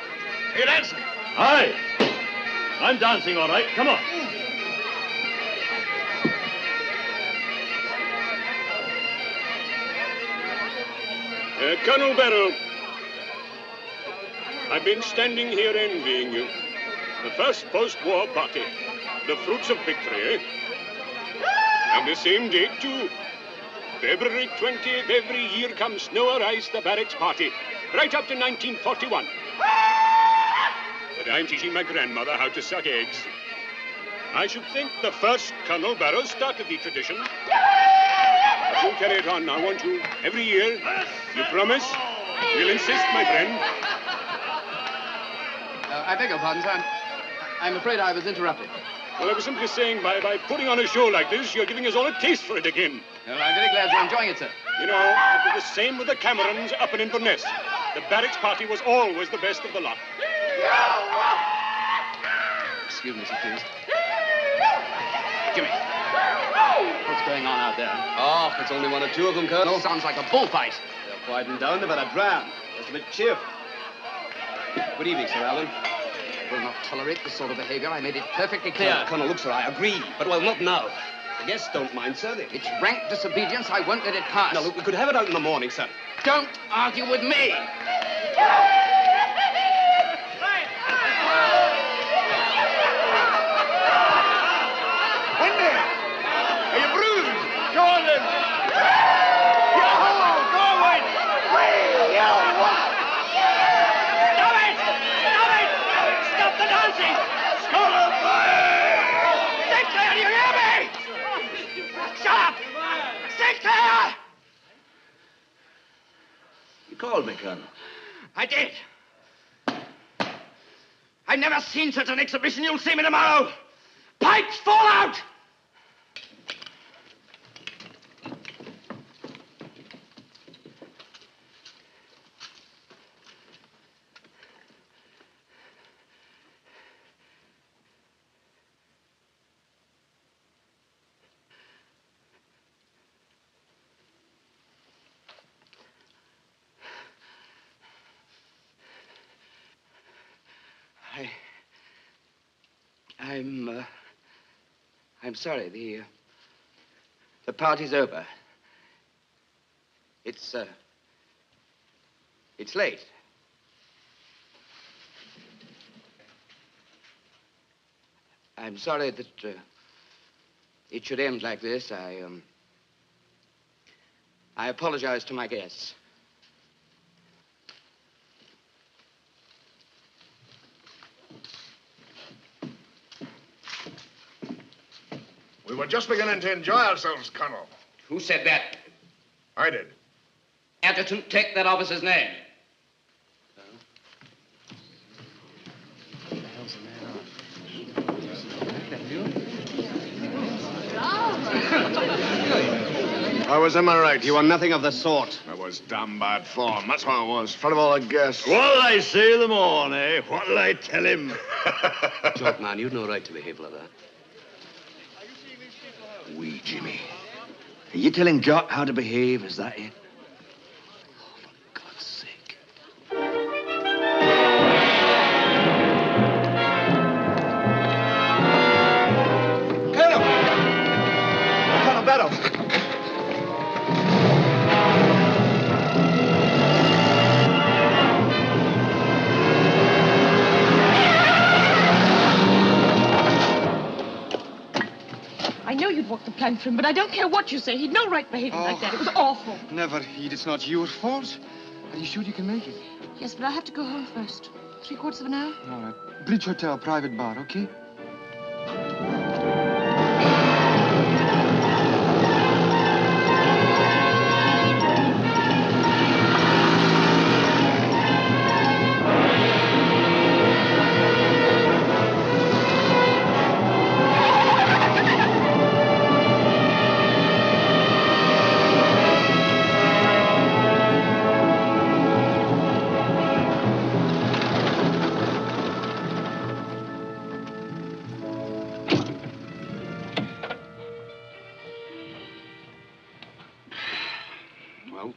are you dancing? Aye. I'm dancing, all right. Come on. Colonel Beryl, I've been standing here envying you. The first post-war party. The fruits of victory, eh? And the same date, too. February 20th, every year comes snow or ice, the barracks party. Right up to 1941. But I'm teaching my grandmother how to suck eggs. I should think the first Colonel Beryl started the tradition. But you carry it on now, won't you? Every year. You promise? You'll insist, my friend. I beg your pardon, sir. I'm afraid I was interrupted. Well, I was simply saying, by putting on a show like this, you're giving us all a taste for it again. Well, I'm very glad you're enjoying it, sir. You know, it was the same with the Camerons up in Inverness. The barracks party was always the best of the lot. Excuse me, sir, please. Jimmy. What's going on out there? Oh, it's only one or two of them, Colonel. Sounds like a bullfight. They're quieting down. They've had a dram. Just a bit cheerful. Good evening, Sir Alan. I will not tolerate this sort of behavior. I made it perfectly clear. Colonel, look, sir, I agree. But, well, not now. The guests don't mind, sir. It's rank disobedience. I won't let it pass. Now, look, we could have it out in the morning, sir. Don't argue with me. Wendy! Are you bruised? Go on, then. Yo-ho! Go on, Wendy! Stop it! Stop it! Stop the dancing! Sinclair, do you hear me? Shut up! Sinclair! You called me, Colonel. I did. I've never seen such an exhibition. You'll see me tomorrow. Pipes fall out! I'm sorry. The party's over. It's late. I'm sorry that it should end like this. I apologize to my guests. We were just beginning to enjoy ourselves, Colonel. Who said that? I did. Adjutant, take that officer's name. I was in my right. You were nothing of the sort. I was damn bad form. That's what I was. Front of all the guests. What'll I say them on, eh? What'll I tell him? Jock, man, you'd no right to behave like that. We, Jimmy. Are you telling Jock how to behave? Is that it? Colonel Beryl. I know you'd walk the plank for him, but I don't care what you say. He'd no right behaving like that. It was awful. Never, Ede. It's not your fault. Are you sure you can make it? Yes, but I have to go home first. 3/4 of an hour? All right. Bridge Hotel, private bar, okay? Well,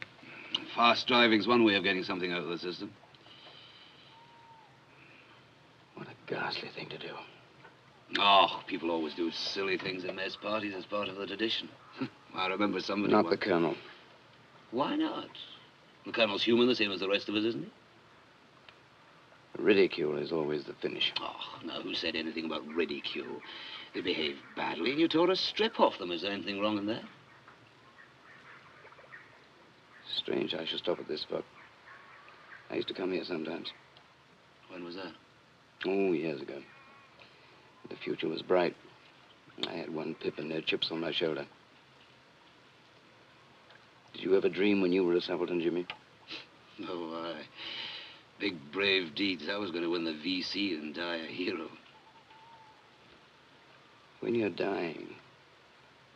fast driving's one way of getting something out of the system. What a ghastly thing to do. Oh, people always do silly things at mess parties as part of the tradition. I remember somebody... Not the Colonel. Why not? The Colonel's human, the same as the rest of us, isn't he? Ridicule is always the finish. Oh, now, who said anything about ridicule? They behaved badly and you tore a strip off them. Is there anything wrong in that? Strange I should stop at this spot. I used to come here sometimes. When was that? Oh, years ago. The future was bright. I had one pip and no chips on my shoulder. Did you ever dream when you were a subaltern, Jimmy? Oh, aye. Big, brave deeds. I was going to win the VC and die a hero. When you're dying,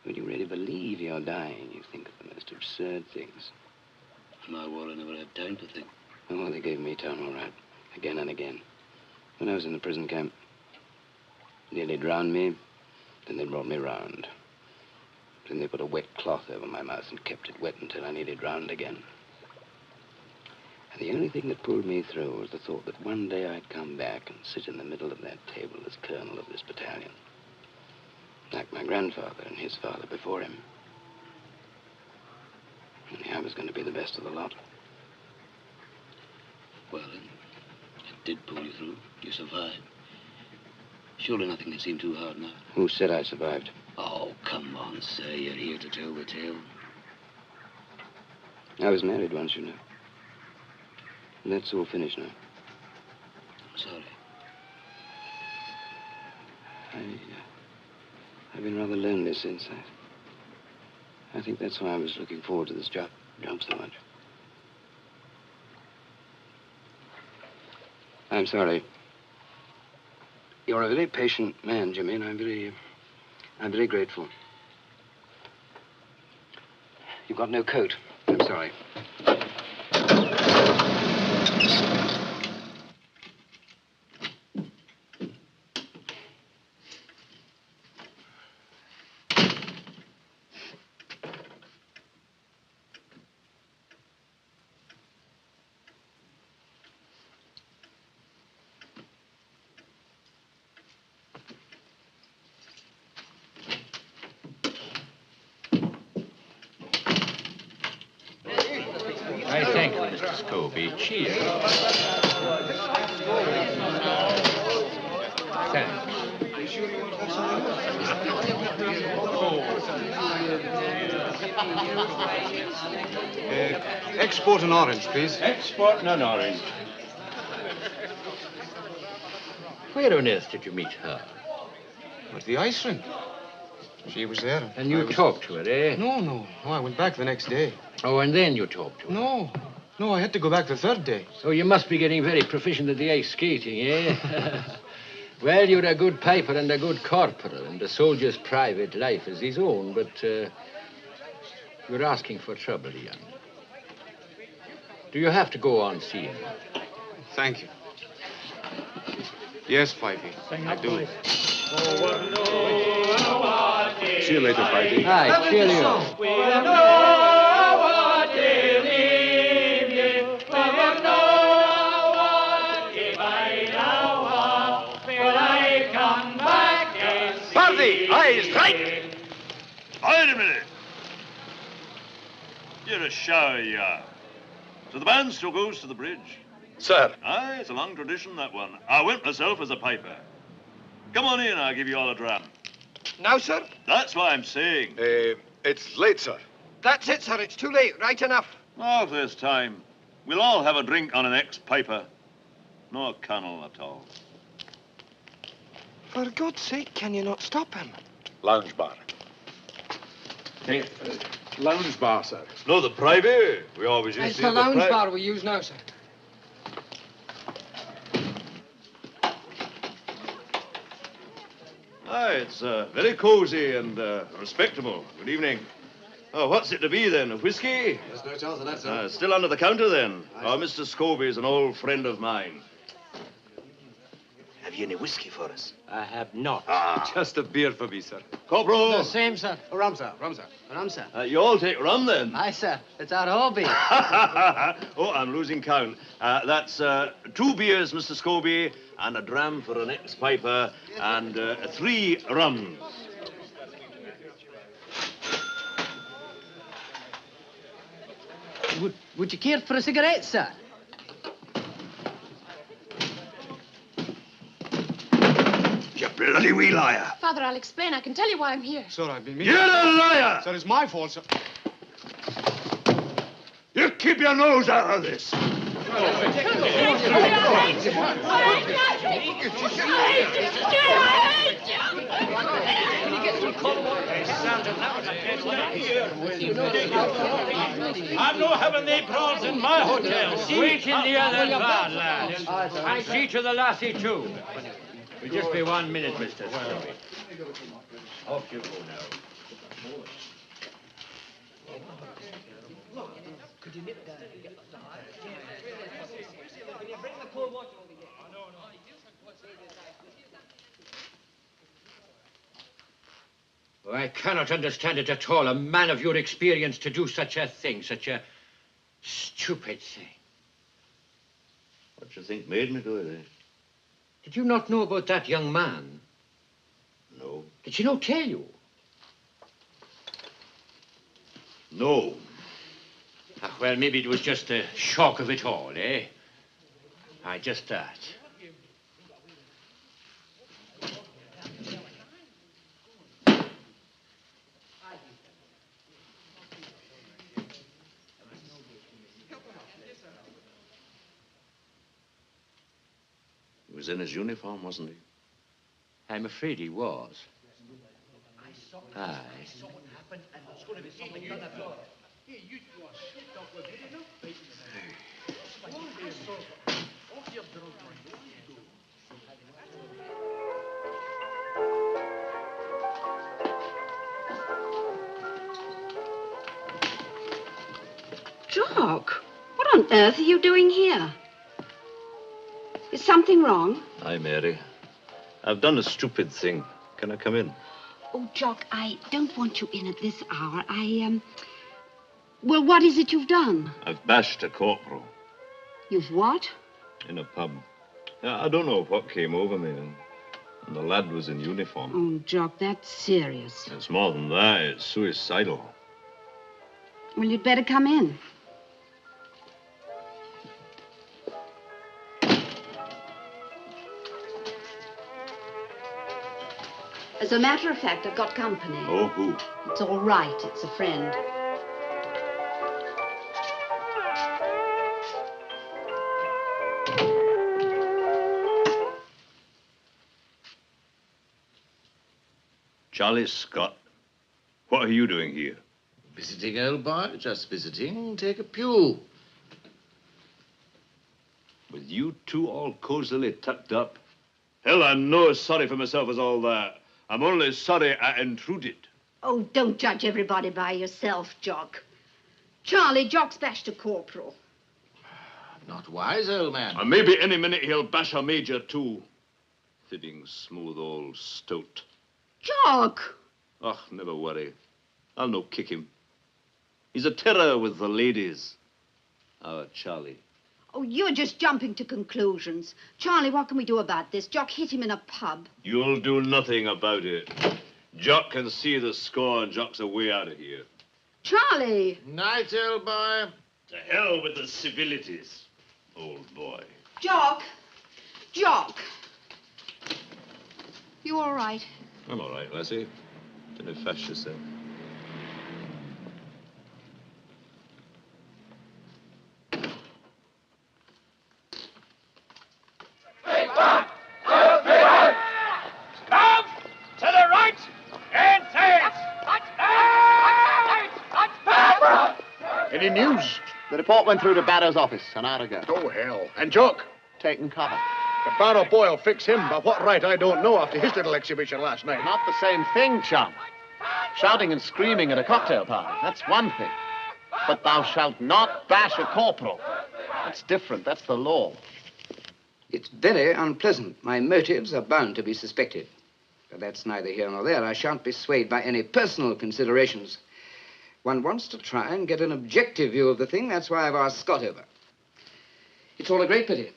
when you really believe you're dying, you think of the most absurd things. My war, I never had time to think. Oh, they gave me time, all right. Again and again. When I was in the prison camp, nearly drowned me, then they brought me round. Then they put a wet cloth over my mouth and kept it wet until I nearly drowned again. And the only thing that pulled me through was the thought that one day I'd come back and sit in the middle of that table as colonel of this battalion. Like my grandfather and his father before him. Only I was going to be the best of the lot. Well, it did pull you through. You survived. Surely nothing can seem too hard now. Who said I survived? Oh, come on, sir. You're here to tell the tale. I was married once, you know. And that's all finished now. Sorry. I've been rather lonely since. I think that's why I was looking forward to this job so much. I'm sorry. You're a very patient man, Jimmy, and I'm very grateful. You've got no coat. I'm sorry. I thank you, Mr. Scobie. Cheers. Thanks. Export an orange, please. Export an orange. Where on earth did you meet her? At the ice rink. She was there. And you talked to her, eh? No, I went back the next day. Oh, and then you talked to her? No, I had to go back the third day. So you must be getting very proficient at the ice skating, eh? Well, you're a good piper and a good corporal, and a soldier's private life is his own, but you're asking for trouble, young. Do you have to go on seeing her? Thank you. Yes, Pipey, I do. See you later, Pipey. Aye, cheerio. Party, eyes right! Wait a minute. You're a shower, you are. So the band still goes to the bridge? Sir. Aye, it's a long tradition, that one. I went myself as a piper. Come on in, I'll give you all a dram. Now, sir? That's what I'm saying. It's late, sir. That's it, sir. It's too late. Right enough. Not this time. We'll all have a drink on an ex-piper. No colonel at all. For God's sake, can you not stop him? Lounge bar. Hey, lounge bar, sir. No, the private. We always used It's to the use lounge bar we use now, sir. Aye, it's very cosy and respectable. Good evening. Oh, what's it to be, then? A whiskey? There's no chance of that, sir. Still under the counter, then? Oh, Mr. Scobie's an old friend of mine. Have you any whiskey for us? I have not. Just a beer for me, sir. Corporal! The same, sir. Rum, sir. Rum, sir. Rum, sir. You all take rum, then? Aye, sir. It's our hobby. Oh, I'm losing count. That's 2 beers, Mr. Scobie, and a dram for an ex-piper, and 3 rums. Would you care for a cigarette, sir? You bloody wee liar. Father, I'll explain. I can tell you why I'm here. Sir, I've been You're a liar! Sir, it's my fault, sir. You keep your nose out of this. I'm no having they prawns in my hotel. Wait in the other bar, lads. And see to the lassie, too. Will just be 1 minute, Mr. Scobie. Off you go now. Could you nip down and get the Oh, I cannot understand it at all. A man of your experience to do such a thing, such a stupid thing. What do you think made me do it, eh? Did you not know about that young man? No. Did she not tell you? No. Ah, well, maybe it was just the shock of it all, eh? Aye, just that. He was in his uniform, wasn't he? I'm afraid he was. Aye. Jock, what on earth are you doing here? Is something wrong? Aye, Mary. I've done a stupid thing. Can I come in? Oh, Jock, I don't want you in at this hour. Well, what is it you've done? I've bashed a corporal You've what? in a pub. I don't know what came over me, and the lad was in uniform. Oh, Jock, that's serious. It's more than that. It's suicidal. Well, you'd better come in. As a matter of fact, I've got company. Oh, who? It's all right. It's a friend. Charlie Scott. What are you doing here? Visiting, old boy? Just visiting. Take a pew. With you two all cozily tucked up? Hell, I'm no as sorry for myself as all that. I'm only sorry I intruded. Oh, don't judge everybody by yourself, Jock. Charlie, Jock's bashed a corporal. Not wise, old man. And maybe any minute he'll bash a major, too. Fibbing smooth old stoat. Jock! Oh, never worry. I'll no kick him. He's a terror with the ladies. Our Charlie. Oh, you're just jumping to conclusions. Charlie, what can we do about this? Jock hit him in a pub. You'll do nothing about it. Jock can see the score, and Jock's away out of here. Charlie! Night, old boy. To hell with the civilities, old boy. Jock! Jock! You all right? I'm all right, Lassie. Didn't fash yourself. Stop! To the right! And third! Any news? The report went through to Barrow's office an hour ago. Oh, hell. And Jock? Taking cover. The Barrow boy will fix him, but what right I don't know after his little exhibition last night. Not the same thing, chum. Shouting and screaming at a cocktail party, that's one thing. But thou shalt not bash a corporal. That's different, that's the law. It's very unpleasant. My motives are bound to be suspected. But that's neither here nor there. I shan't be swayed by any personal considerations. One wants to try and get an objective view of the thing. That's why I've asked Scott over. It's all a great pity.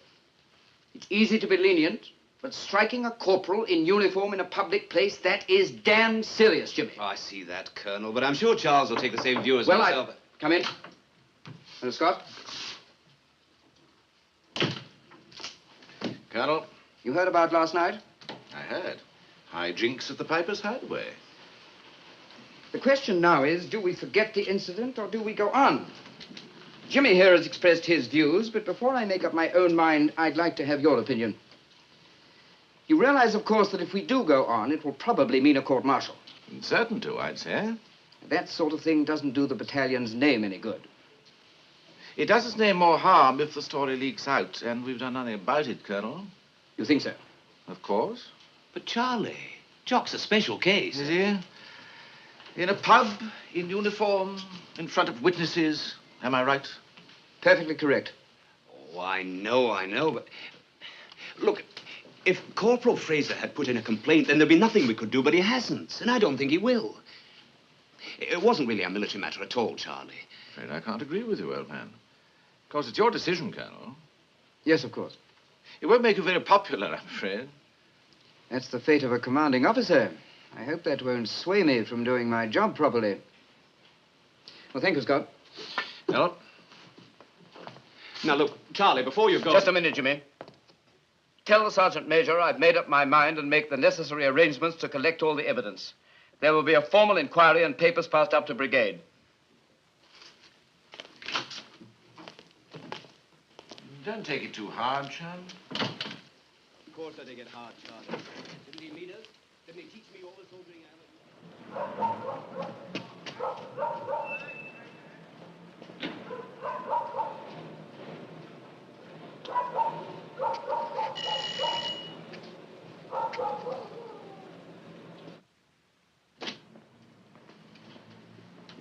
It's easy to be lenient, but striking a corporal in uniform in a public place, that is damn serious, Jimmy. I see that, Colonel, but I'm sure Charles will take the same view as Well, myself. Come in. Hello, Scott. Colonel? You heard about last night? I heard. High jinks at the Piper's Hideaway. The question now is, do we forget the incident or do we go on? Jimmy here has expressed his views, but before I make up my own mind, I'd like to have your opinion. You realize, of course, that if we do go on, it will probably mean a court-martial. Certain to, I'd say. That sort of thing doesn't do the battalion's name any good. It does its name more harm if the story leaks out, and we've done nothing about it, Colonel. You think so? Of course. But Charlie, Jock's a special case. Is he? In a pub, in uniform, in front of witnesses. Am I right? Perfectly correct. Oh, I know, but... Look, if Corporal Fraser had put in a complaint, then there'd be nothing we could do, but he hasn't, and I don't think he will. It wasn't really a military matter at all, Charlie. Afraid I can't agree with you, old man. Of course, it's your decision, Colonel. Yes, of course. It won't make you very popular, I'm afraid. That's the fate of a commanding officer. I hope that won't sway me from doing my job properly. Well, thank you, Scott. Hello? Now, look, Charlie, before you go... Just a minute, Jimmy. Tell the Sergeant Major I've made up my mind and make the necessary arrangements to collect all the evidence. There will be a formal inquiry and papers passed up to brigade. Don't take it too hard, chum. Of course I take it hard, Charlie. Didn't he meet us? Didn't he teach me all the soldiering I ever...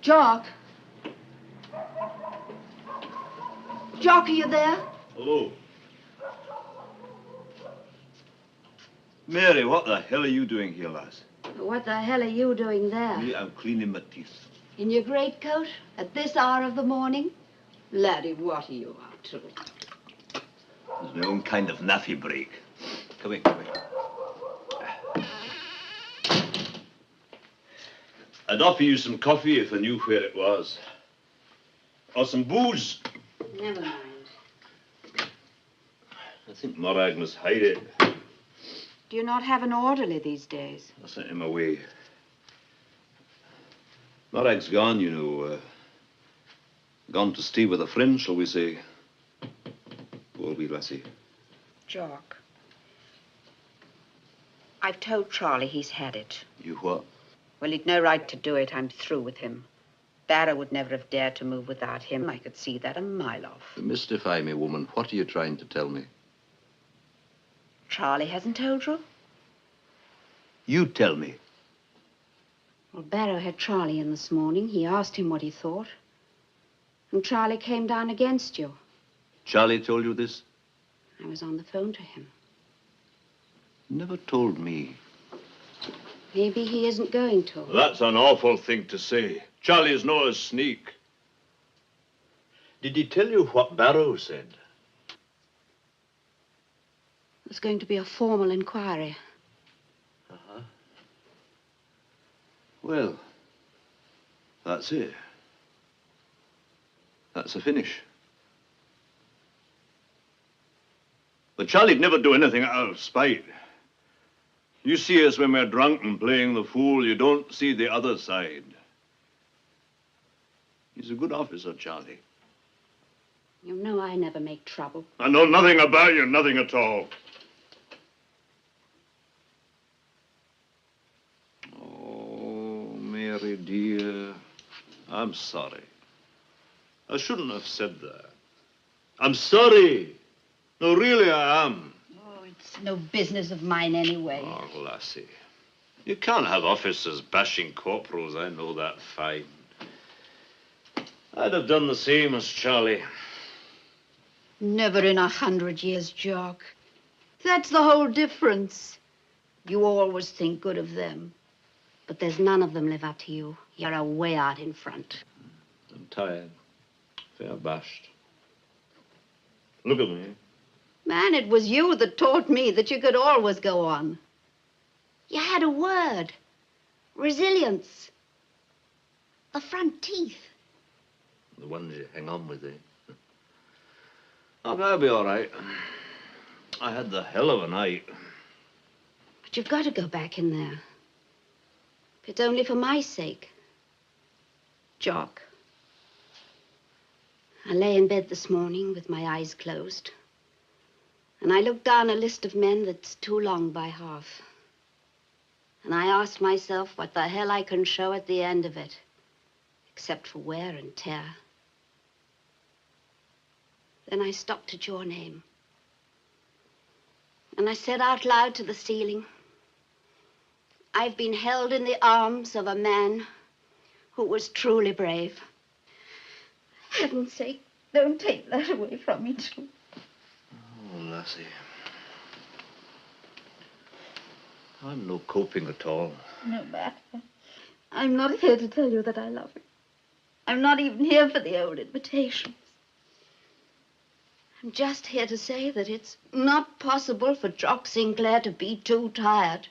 Jock. Jock, are you there? Hello. Mary, what the hell are you doing here, lass? What the hell are you doing there? Me, I'm cleaning my teeth. In your greatcoat? At this hour of the morning? Laddie, what are you up to? It's my own kind of naffy break. Come in, come in. I'd offer you some coffee if I knew where it was. Or some booze. Never mind. I think Morag must hide it. Do you not have an orderly these days? I sent him away. Morag's gone, you know. Gone to stay with a friend, shall we say. Poor wee lassie. Jock, I've told Charlie he's had it. You what? Well, he'd no right to do it. I'm through with him. Barrow would never have dared to move without him. I could see that a mile off. To mystify me, woman, what are you trying to tell me? Charlie hasn't told you? You tell me. Well, Barrow had Charlie in this morning. He asked him what he thought. And Charlie came down against you. Charlie told you this? I was on the phone to him. Never told me. Maybe he isn't going to. That's an awful thing to say. Charlie's no a sneak. Did he tell you what Barrow said? There's going to be a formal inquiry. Uh-huh. Well, that's it. That's a finish. But Charlie'd never do anything out of spite. You see us when we're drunk and playing the fool. You don't see the other side. He's a good officer, Charlie. You know I never make trouble. I know nothing about you, nothing at all. Oh, Mary dear, I'm sorry. I shouldn't have said that. I'm sorry. No, really, I am. Oh, it's no business of mine anyway. Oh, lassie. You can't have officers bashing corporals, I know that fine. I'd have done the same as Charlie. Never in 100 years, Jock. That's the whole difference. You always think good of them. But there's none of them live up to you. You're a way out in front. I'm tired. Fair bashed. Look at me. Man, it was you that taught me that you could always go on. You had a word. Resilience. The front teeth. The ones you hang on with, eh? Oh, that'll be all right. I had the hell of a night. But you've got to go back in there. If it's only for my sake. Jock. I lay in bed this morning with my eyes closed. And I looked down a list of men that's too long by half. And I asked myself what the hell I can show at the end of it. Except for wear and tear. Then I stopped at your name. And I said out loud to the ceiling, I've been held in the arms of a man who was truly brave. For heaven's sake, don't take that away from me, too. Oh, lassie. I'm no coping at all. No matter. I'm not here to tell you that I love you. I'm not even here for the old invitations. I'm just here to say that it's not possible for Jock Sinclair to be too tired.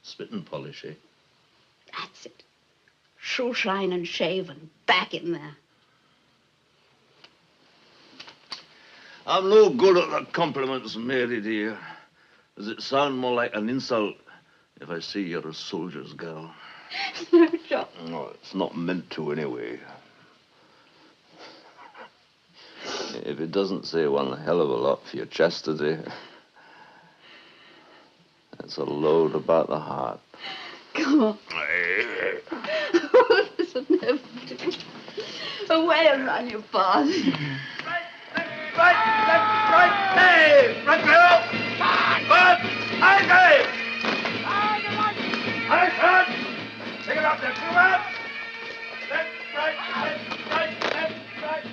Spit and polish, eh? That's it. Shoe shine and shave and back in there. I'm no good at the compliments, Mary, dear. Does it sound more like an insult if I say you're a soldier's girl? No, Jock. No, it's not meant to anyway. If it doesn't say one hell of a lot for your chastity, it's a load about the heart. Come on. Oh, this will never do. Away and run your path. Right, left, right, hey! Front wheel! But, I Take it up there, 2 out! Left, right, left, right, left, right.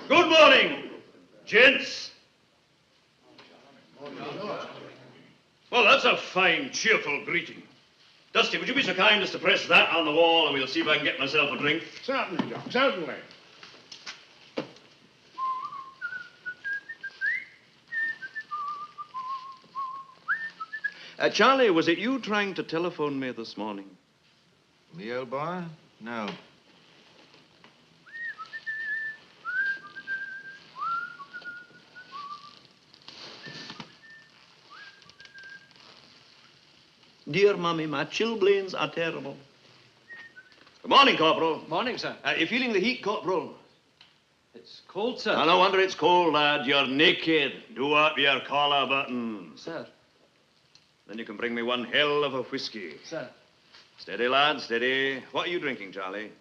Good morning, gents. Well, that's a fine, cheerful greeting. Dusty, would you be so kind as to press that on the wall and we'll see if I can get myself a drink? Certainly, Jock, certainly. Charlie, was it you trying to telephone me this morning? Me, old boy? No. Dear Mummy, my chilblains are terrible. Good morning, Corporal. Morning, sir. You feeling the heat, Corporal? It's cold, sir. No wonder it's cold, lad. You're naked. Do up your collar button. Sir. Then you can bring me one hell of a whiskey. Sir. Steady, lad, steady. What are you drinking, Charlie?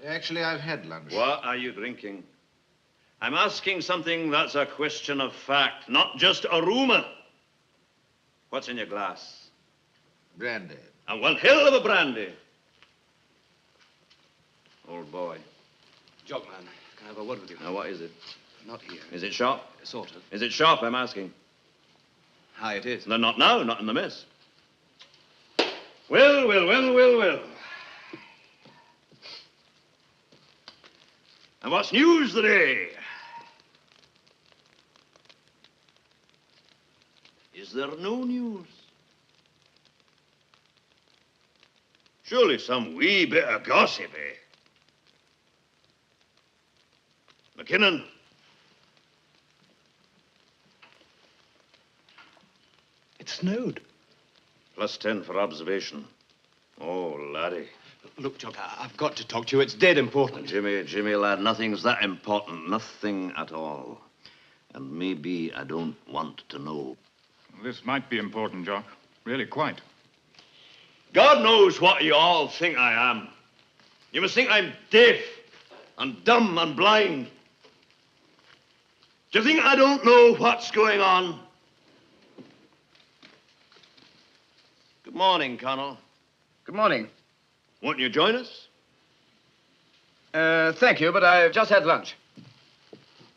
Actually, I've had lunch. What are you drinking? I'm asking something that's a question of fact, not just a rumor. What's in your glass? Brandy. And one hell of a brandy. Old boy. Jock, man, can I have a word with you? Now, what is it? Not here. Is it sharp? Sort of. Is it sharp, I'm asking? Aye, it is. No, not now, not in the mess. Well. And what's news today? Is is there no news? Surely some wee bit of gossip, eh? McKinnon. It snowed. +10 for observation. Oh, laddie. Look, Jock, I've got to talk to you. It's dead important. Jimmy, lad, nothing's that important. Nothing at all. And maybe I don't want to know. This might be important, Jock. Really, quite. God knows what you all think I am. You must think I'm deaf and dumb and blind. Do you think I don't know what's going on? Good morning, Colonel. Good morning. Won't you join us? Thank you, but I've just had lunch.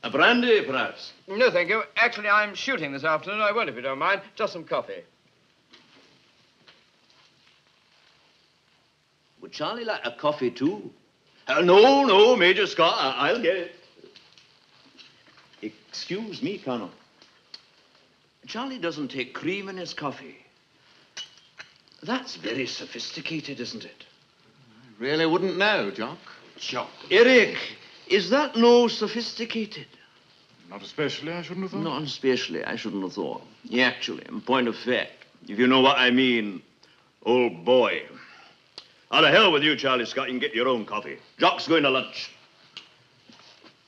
A brandy, perhaps? No, thank you. Actually, I'm shooting this afternoon. I won't, if you don't mind. Just some coffee. Would Charlie like a coffee, too? No, Major Scott. I'll get it. Excuse me, Colonel. Charlie doesn't take cream in his coffee. That's very sophisticated, isn't it? Really wouldn't know, Jock. Jock. Eric, is that no sophisticated? Not especially, I shouldn't have thought. Not especially, I shouldn't have thought. Yeah, actually, in point of fact, if you know what I mean, old boy. Out of hell with you, Charlie Scott. You can get your own coffee. Jock's going to lunch.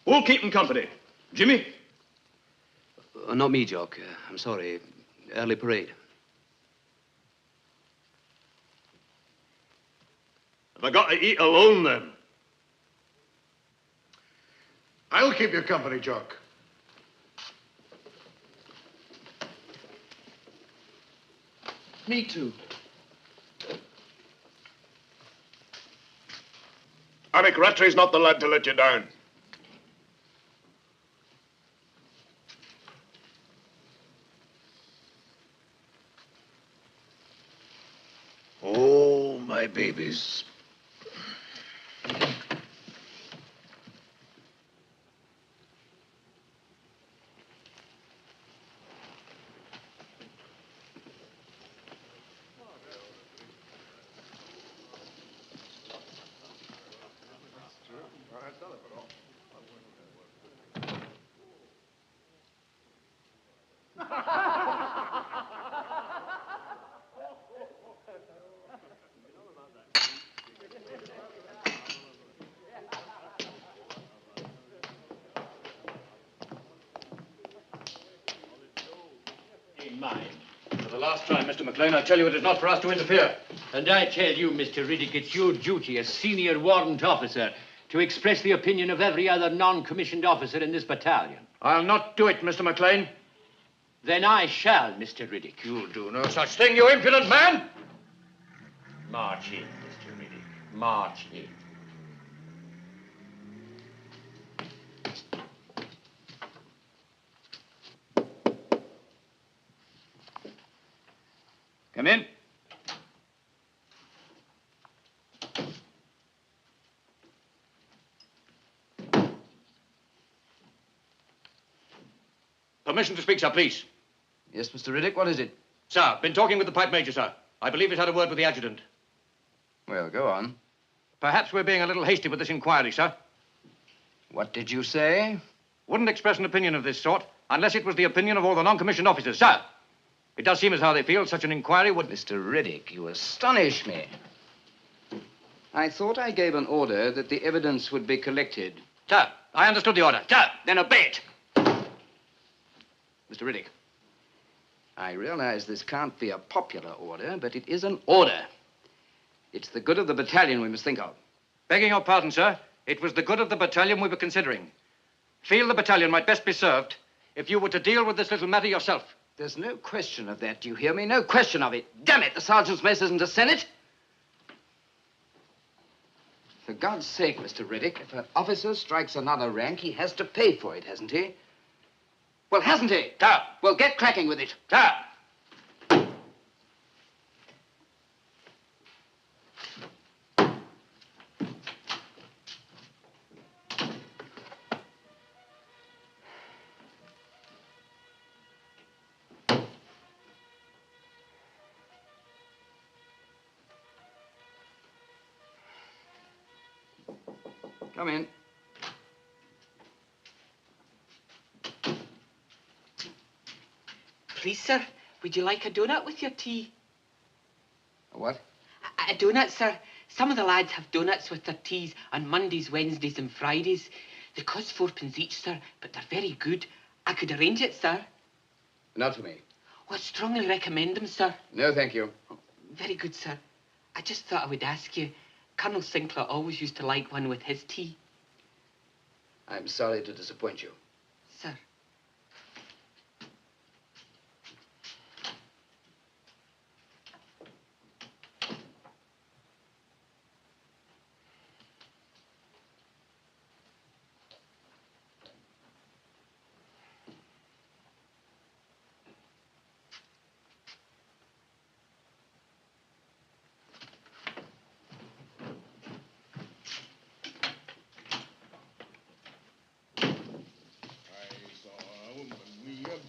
Who'll keep him company? Jimmy? Not me, Jock. I'm sorry. Early parade. Have I got to eat alone, then? I'll keep you company, Jock. Me too. Alec Rattray's not the lad to let you down. Oh, my babies. For the last time, Mr. McLean, I tell you it is not for us to interfere. And I tell you, Mr. Riddick, it's your duty as senior warrant officer to express the opinion of every other non-commissioned officer in this battalion. I'll not do it, Mr. McLean. Then I shall, Mr. Riddick. You'll do no such thing, you impudent man! March in, Mr. Riddick. March in. Come in. Permission to speak, sir, please. Yes, Mr. Riddick, what is it? Sir, been talking with the pipe major, sir. I believe he's had a word with the adjutant. Well, go on. Perhaps we're being a little hasty with this inquiry, sir. What did you say? Wouldn't express an opinion of this sort unless it was the opinion of all the non-commissioned officers, sir. It does seem as how they feel such an inquiry would... Mr. Riddick, you astonish me. I thought I gave an order that the evidence would be collected. Sir, I understood the order. Sir, then obey it. Mr. Riddick. I realize this can't be a popular order, but it is an order. It's the good of the battalion we must think of. Begging your pardon, sir, it was the good of the battalion we were considering. Feel the battalion might best be served if you were to deal with this little matter yourself. There's no question of that, do you hear me? No question of it. Damn it, the sergeant's mess isn't a Senate. For God's sake, Mr. Riddick, if an officer strikes another rank, he has to pay for it, hasn't he? Well, hasn't he? Sir. Well, get cracking with it. Sir. Come in. Please, sir, would you like a donut with your tea? A what? A donut, sir. Some of the lads have donuts with their teas on Mondays, Wednesdays, and Fridays. They cost 4p each, sir, but they're very good. I could arrange it, sir. Not for me. Oh, I strongly recommend them, sir. No, thank you. Very good, sir. I just thought I would ask you. Colonel Sinclair always used to like one with his tea. I'm sorry to disappoint you. Sir.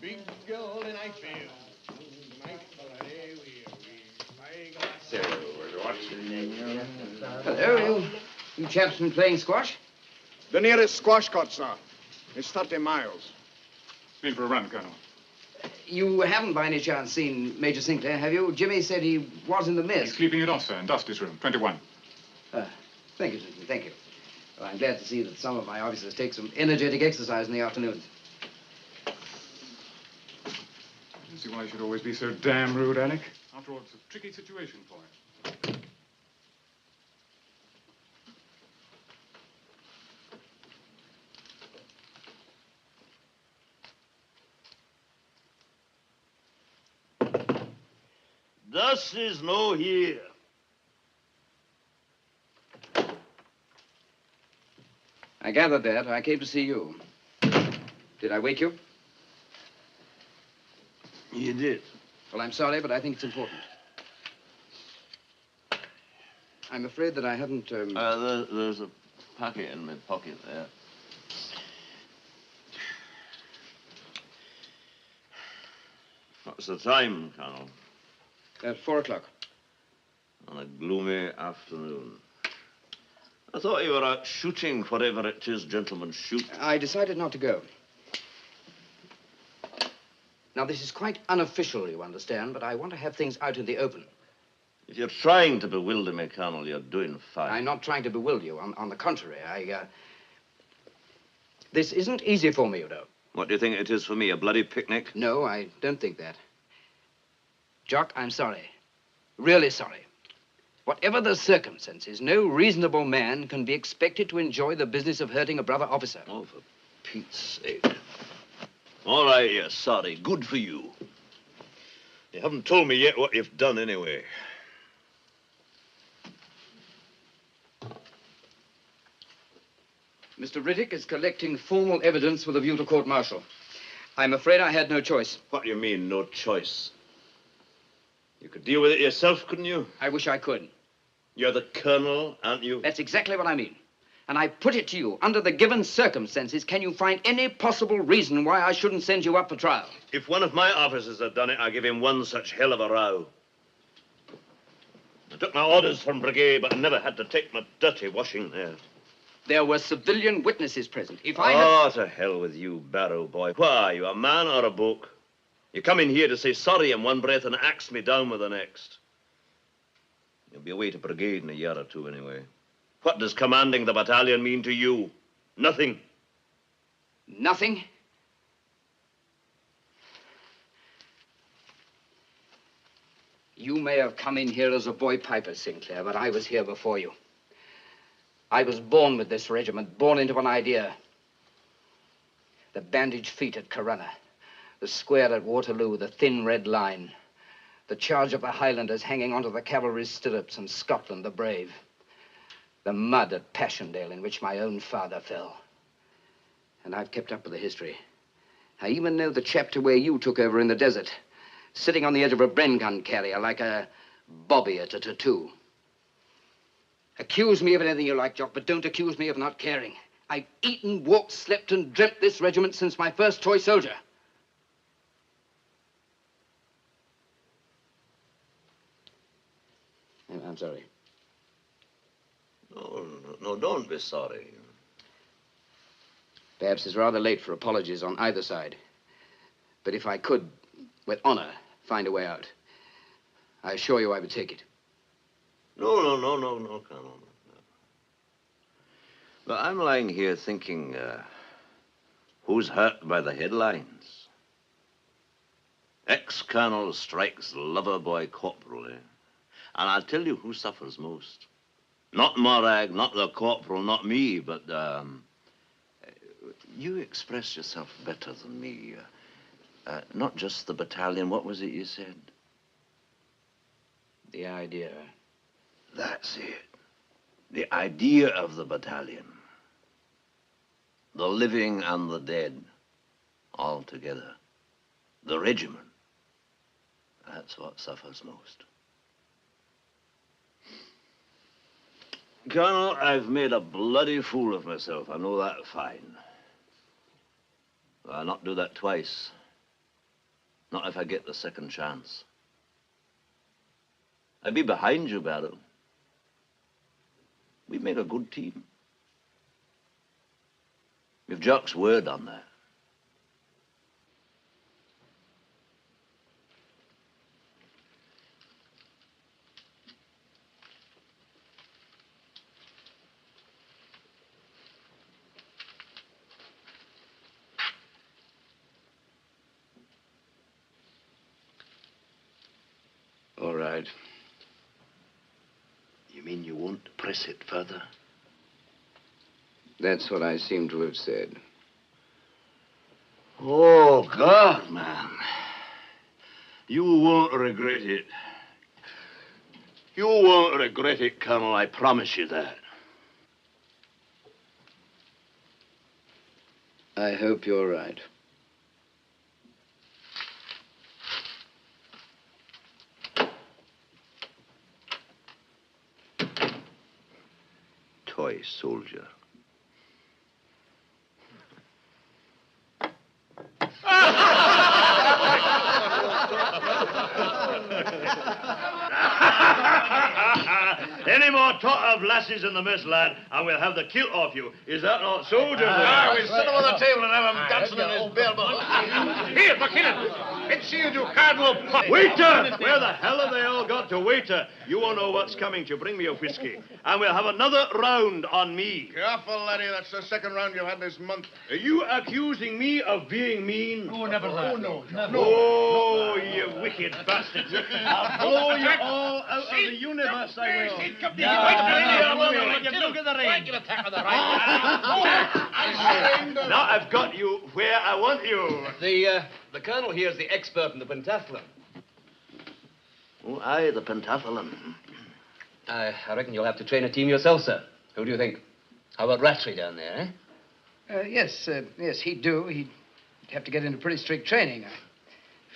Big golden I feel. Hello, you chaps been playing squash? The nearest squash court, sir. It's 30 miles. Been for a run, Colonel. You haven't by any chance seen Major Sinclair, have you? Jimmy said he was in the mess. He's sleeping it off, sir, in Dusty's room, 21. Thank you, Sinclair, thank you. Well, I'm glad to see that some of my officers take some energetic exercise in the afternoons. I don't see why you should always be so damn rude, Alec. After all, it's a tricky situation for him. Dusty's no here. I gathered that. I came to see you. Did I wake you? You did. Well, I'm sorry, but I think it's important. I'm afraid that I haven't, There's a packet in my pocket there. What's the time, Colonel? At 4 o'clock. On a gloomy afternoon. I thought you were out shooting, whatever it is gentlemen shoot. I decided not to go. Now, this is quite unofficial, you understand, but I want to have things out in the open. If you're trying to bewilder me, Colonel, you're doing fine. I'm not trying to bewilder you. On the contrary, This isn't easy for me, you know. What do you think it is for me, a bloody picnic? No, I don't think that. Jock, I'm sorry. Really sorry. Whatever the circumstances, no reasonable man can be expected to enjoy the business of hurting a brother officer. Oh, for Pete's sake. All right, you're sorry. Good for you. You haven't told me yet what you've done anyway. Mr. Riddick is collecting formal evidence with a view to court-martial. I'm afraid I had no choice. What do you mean, no choice? You could deal with it yourself, couldn't you? I wish I could. You're the colonel, aren't you? That's exactly what I mean. And I put it to you, under the given circumstances, can you find any possible reason why I shouldn't send you up for trial? If one of my officers had done it, I'd give him one such hell of a row. I took my orders from brigade, but I never had to take my dirty washing there. There were civilian witnesses present. If I had... Oh, to hell with you, Barrow boy. What are you, a man or a book? You come in here to say sorry in one breath and axe me down with the next. You'll be away to brigade in a year or two anyway. What does commanding the battalion mean to you? Nothing. Nothing? You may have come in here as a boy piper, Sinclair, but I was here before you. I was born with this regiment, born into an idea. The bandaged feet at Corunna, the square at Waterloo, the thin red line, the charge of the Highlanders hanging onto the cavalry's stirrups, and Scotland the brave. The mud at Passchendaele in which my own father fell. And I've kept up with the history. I even know the chapter where you took over in the desert, sitting on the edge of a Bren gun carrier like a bobby at a tattoo. Accuse me of anything you like, Jock, but don't accuse me of not caring. I've eaten, walked, slept, and dreamt this regiment since my first toy soldier. I'm sorry. No, don't be sorry. Perhaps it's rather late for apologies on either side. But if I could, with honor, find a way out, I assure you I would take it. No, Colonel. But I'm lying here thinking, who's hurt by the headlines? Ex-colonel strikes lover boy corporal, eh? And I'll tell you who suffers most. Not Morag, not the corporal, not me, but, you express yourself better than me. Not just the battalion, what was it you said? The idea. That's it. The idea of the battalion. The living and the dead, all together. The regiment. That's what suffers most. Colonel, I've made a bloody fool of myself. I know that fine. I'll not do that twice. Not if I get the second chance. I'd be behind you, Barrow. We make a good team. You've Jock's word on that. All right. You mean you won't press it further? That's what I seem to have said. Oh, God, man. You won't regret it. You won't regret it, Colonel. I promise you that. I hope you're right. Toy soldier. Any more talk of lasses in the mess, lad, and we'll have the kilt off you. Is that not so, gentlemen? We'll sit him on the table and have him dancing in his bell. Here, McKinnon, let's see you do Cardinal Pop. Waiter! Where the hell have they all got to, waiter? You won't know what's coming to. Bring me a whiskey. And we'll have another round on me. Careful, laddie. That's the second round you've had this month. Are you accusing me of being mean? Oh, never that. Oh, no. Never. Oh, you wicked bastards. I'll blow you all out of the universe, I will. Look at the ring. Now I've got you where I want you. The colonel here is the expert in the pentathlon. Oh, aye, the pentathlon. I reckon you'll have to train a team yourself, sir. Who do you think? How about Rattray down there, eh? Yes, he'd do. He'd have to get into pretty strict training. A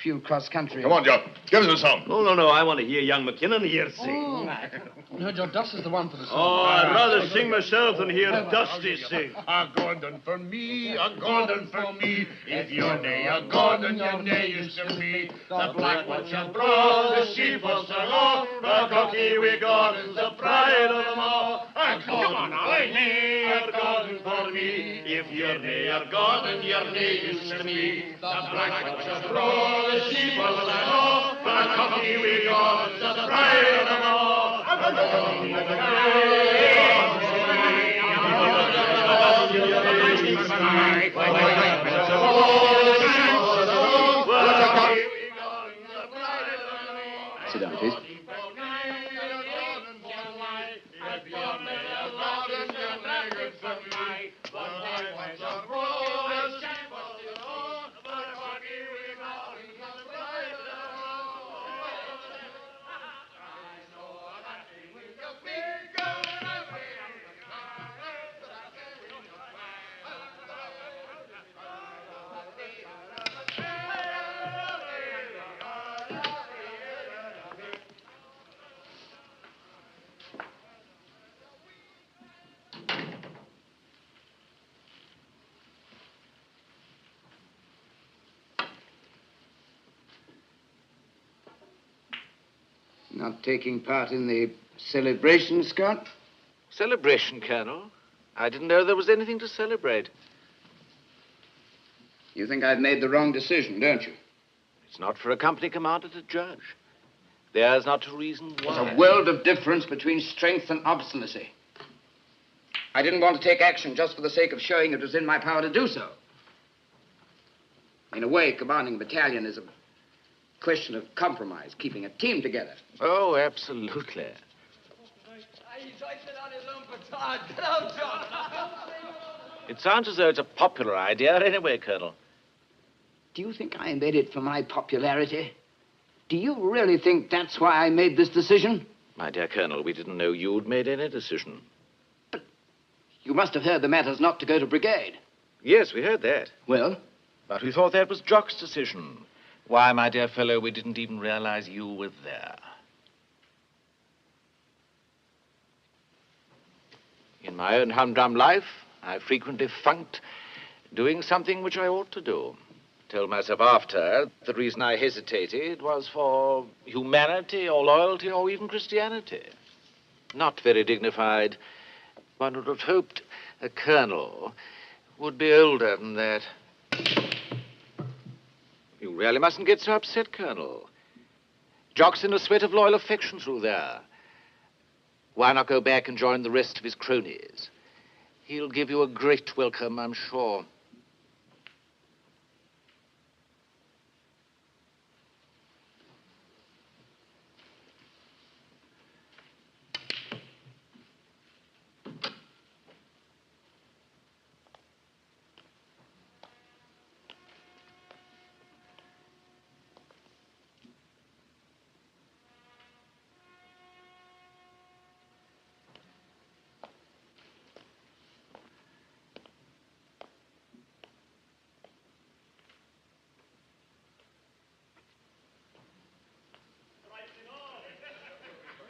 few cross-country. Come on, Jock. Give us a song. No. I want to hear young McKinnon here sing. No, Joe, Dust is the one for the song. Oh, I'd rather sing myself than hear Dusty sing. A Gordon for me, a Gordon for me. If you're nay a Gordon, you're nay used to me. The black one shall grow, the sheep will go. The cocky wee Gordon's the pride of them all. And come on, nay a Gordon for me. If you're nay a Gordon, you're nay used to me. The black one shall grow, the sheep will go. The cocky wee Gordon's the pride of them all. Sit down, please. Not taking part in the celebration, Scott? Celebration, Colonel? I didn't know there was anything to celebrate. You think I've made the wrong decision, don't you? It's not for a company commander to judge. Theirs not to reason why. There's a world of difference between strength and obstinacy. I didn't want to take action just for the sake of showing it was in my power to do so. In a way, commanding a battalion is a question of compromise, keeping a team together. Oh, absolutely. It sounds as though it's a popular idea anyway, Colonel. Do you think I made it for my popularity? Do you really think that's why I made this decision? My dear Colonel, we didn't know you'd made any decision. You must have heard the matter's not to go to brigade. Yes, we heard that. Well? But we thought that was Jock's decision. Why, my dear fellow, we didn't even realize you were there. In my own humdrum life, I frequently funked doing something which I ought to do. Told myself after the reason I hesitated was for humanity or loyalty or even Christianity. Not very dignified. One would have hoped a colonel would be older than that. You really mustn't get so upset, Colonel. Jock's in a sweat of loyal affection through there. Why not go back and join the rest of his cronies? He'll give you a great welcome, I'm sure.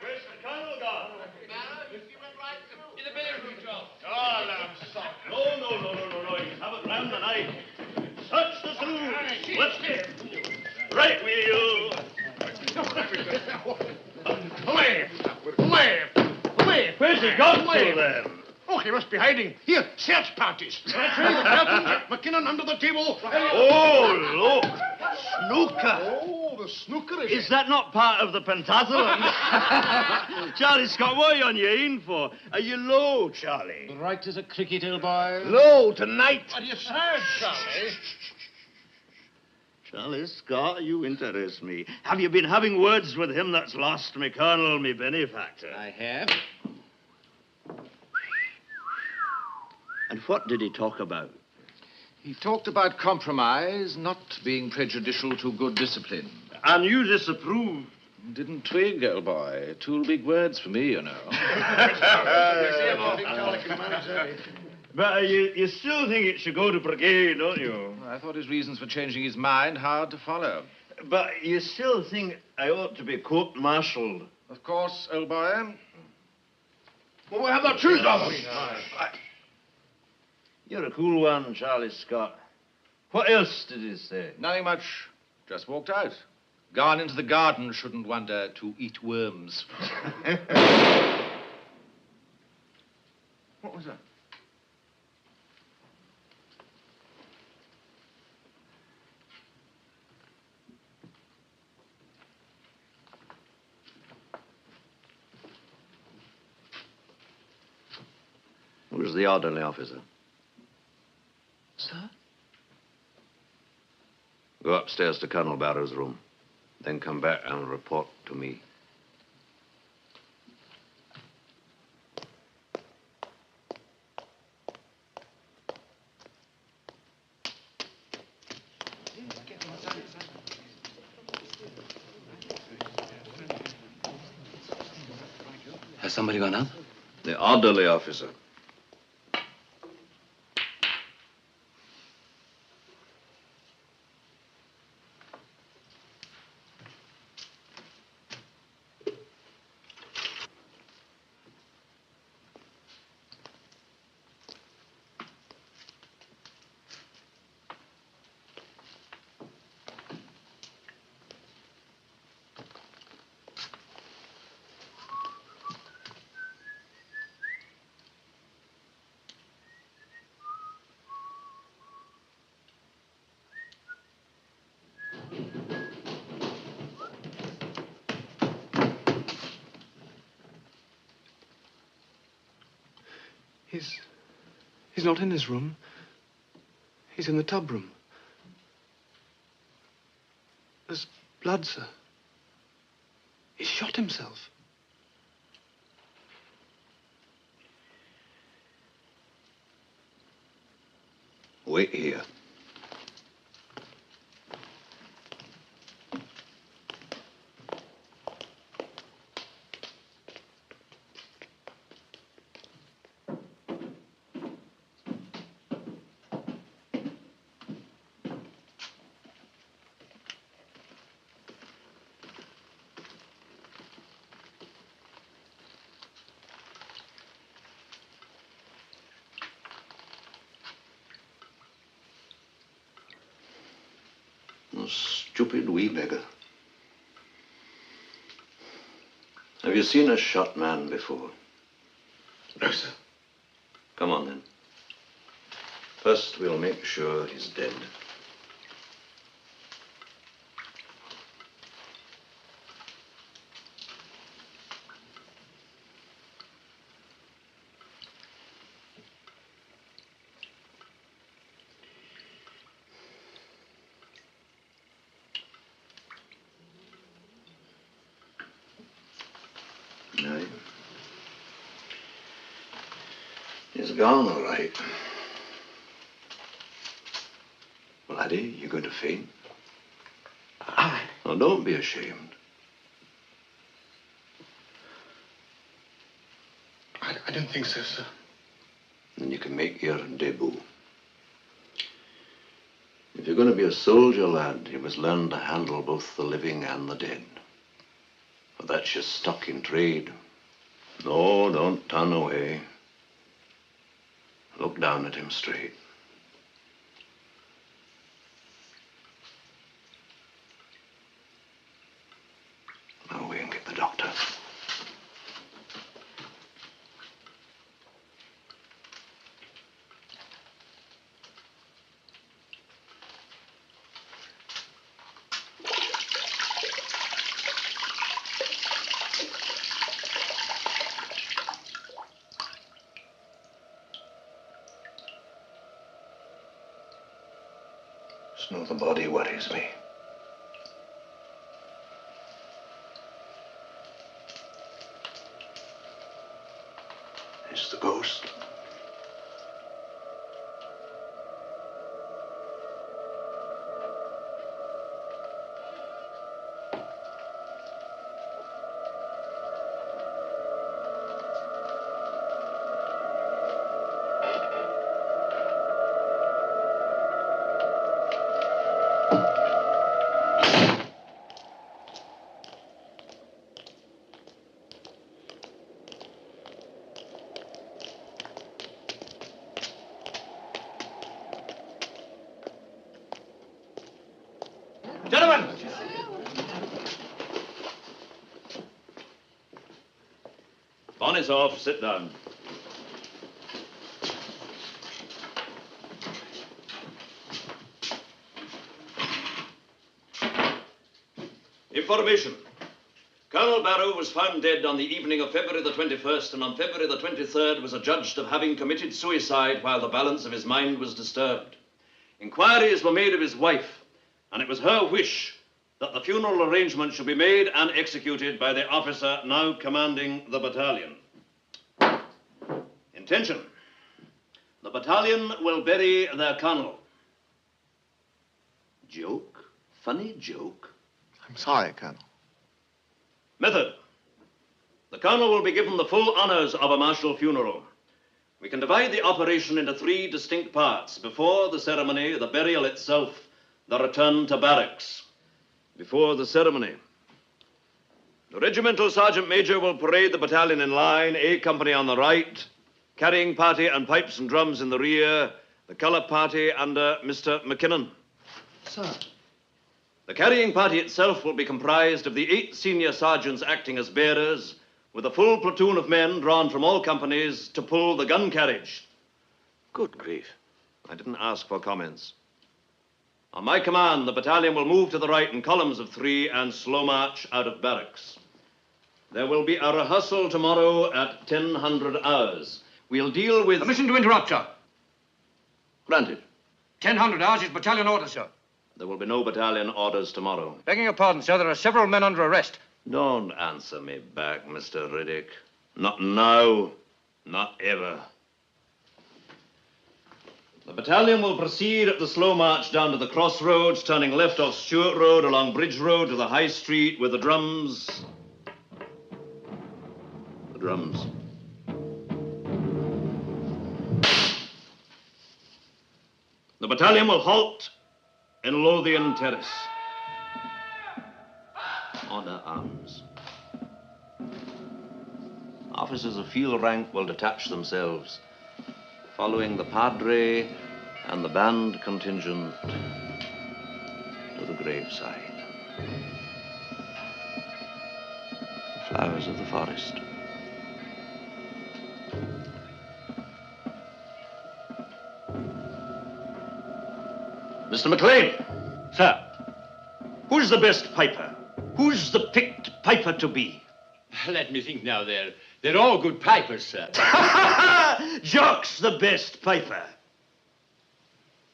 Where's the colonel gone? In the billiard room, Jock. Oh, I'm sorry. No. You haven't ran the night. Search the room. Let's get right with you. Away! Where's he gone to, then? Oh, he must be hiding. Here, search parties. Rattray, the captain, get McKinnon under the table. Oh, look. Snooker. Oh, the snooker Is that not part of the pentathlon? Charlie Scott, what are you on your in for? Are you low, Charlie? Right as a cricket, old boy. Low tonight. What are you saying, Charlie? Charlie Scott, you interest me. Have you been having words with him that's lost me, Colonel, me benefactor? I have. And what did he talk about? He talked about compromise not being prejudicial to good discipline. And you disapprove? Didn't twig, old boy. Two big words for me, you know. But you still think it should go to brigade, don't you? I thought his reasons for changing his mind hard to follow. But you still think I ought to be court-martialed? Of course, old boy. Well, we'll have the truth of us. You're a cool one, Charlie Scott. What else did he say? Nothing much. Just walked out. Gone into the garden, shouldn't wonder, to eat worms. What was that? Who's the orderly officer? Sir? Go upstairs to Colonel Barrow's room. Then come back and report to me. Has somebody gone up? The orderly officer. He's not in his room. He's in the tub room. There's blood, sir. He shot himself. Wait here. Stupid wee beggar. Have you seen a shot man before? No, sir. Come on, then. First, we'll make sure he's dead. Aye. He's gone, all right. Laddie, you going to faint? Aye. Oh, don't be ashamed. I don't think so, sir. Then you can make your debut. If you're going to be a soldier, lad, you must learn to handle both the living and the dead. For that's your stock in trade. No, don't turn away. Look down at him straight. Now away and get the doctor. It's not the body worries me. It's the ghost. Gentlemen! Bonnet's off. Sit down. Information. Colonel Barrow was found dead on the evening of February the 21st, and on February the 23rd was adjudged of having committed suicide while the balance of his mind was disturbed. Inquiries were made of his wife, and it was her wish that the funeral arrangement should be made and executed by the officer now commanding the battalion. Intention. The battalion will bury their colonel. Joke? Funny joke? I'm sorry, Colonel. Method. The colonel will be given the full honors of a martial funeral. We can divide the operation into 3 distinct parts. Before the ceremony, the burial itself, the return to barracks. Before the ceremony, the regimental sergeant major will parade the battalion in line, A company on the right, carrying party and pipes and drums in the rear, the color party under Mr. McKinnon. Sir. The carrying party itself will be comprised of the 8 senior sergeants acting as bearers, with a full platoon of men drawn from all companies to pull the gun carriage. Good grief. I didn't ask for comments. On my command, the battalion will move to the right in columns of 3 and slow march out of barracks. There will be a rehearsal tomorrow at 1000 hours. We'll deal with... Permission to interrupt, sir. Granted. 1000 hours is battalion order, sir. There will be no battalion orders tomorrow. Begging your pardon, sir, there are several men under arrest. Don't answer me back, Mr. Riddick. Not now. Not ever. The battalion will proceed at the slow march down to the crossroads, turning left off Stewart Road, along Bridge Road to the High Street with the drums. The drums. The battalion will halt in Lothian Terrace. Order arms. Officers of field rank will detach themselves, following the padre and the band contingent to the graveside. Flowers of the forest. Mr. McLean. Sir. Who's the best piper? Who's the picked piper to be? Let me think now. They're all good pipers, sir. Jock's the best piper.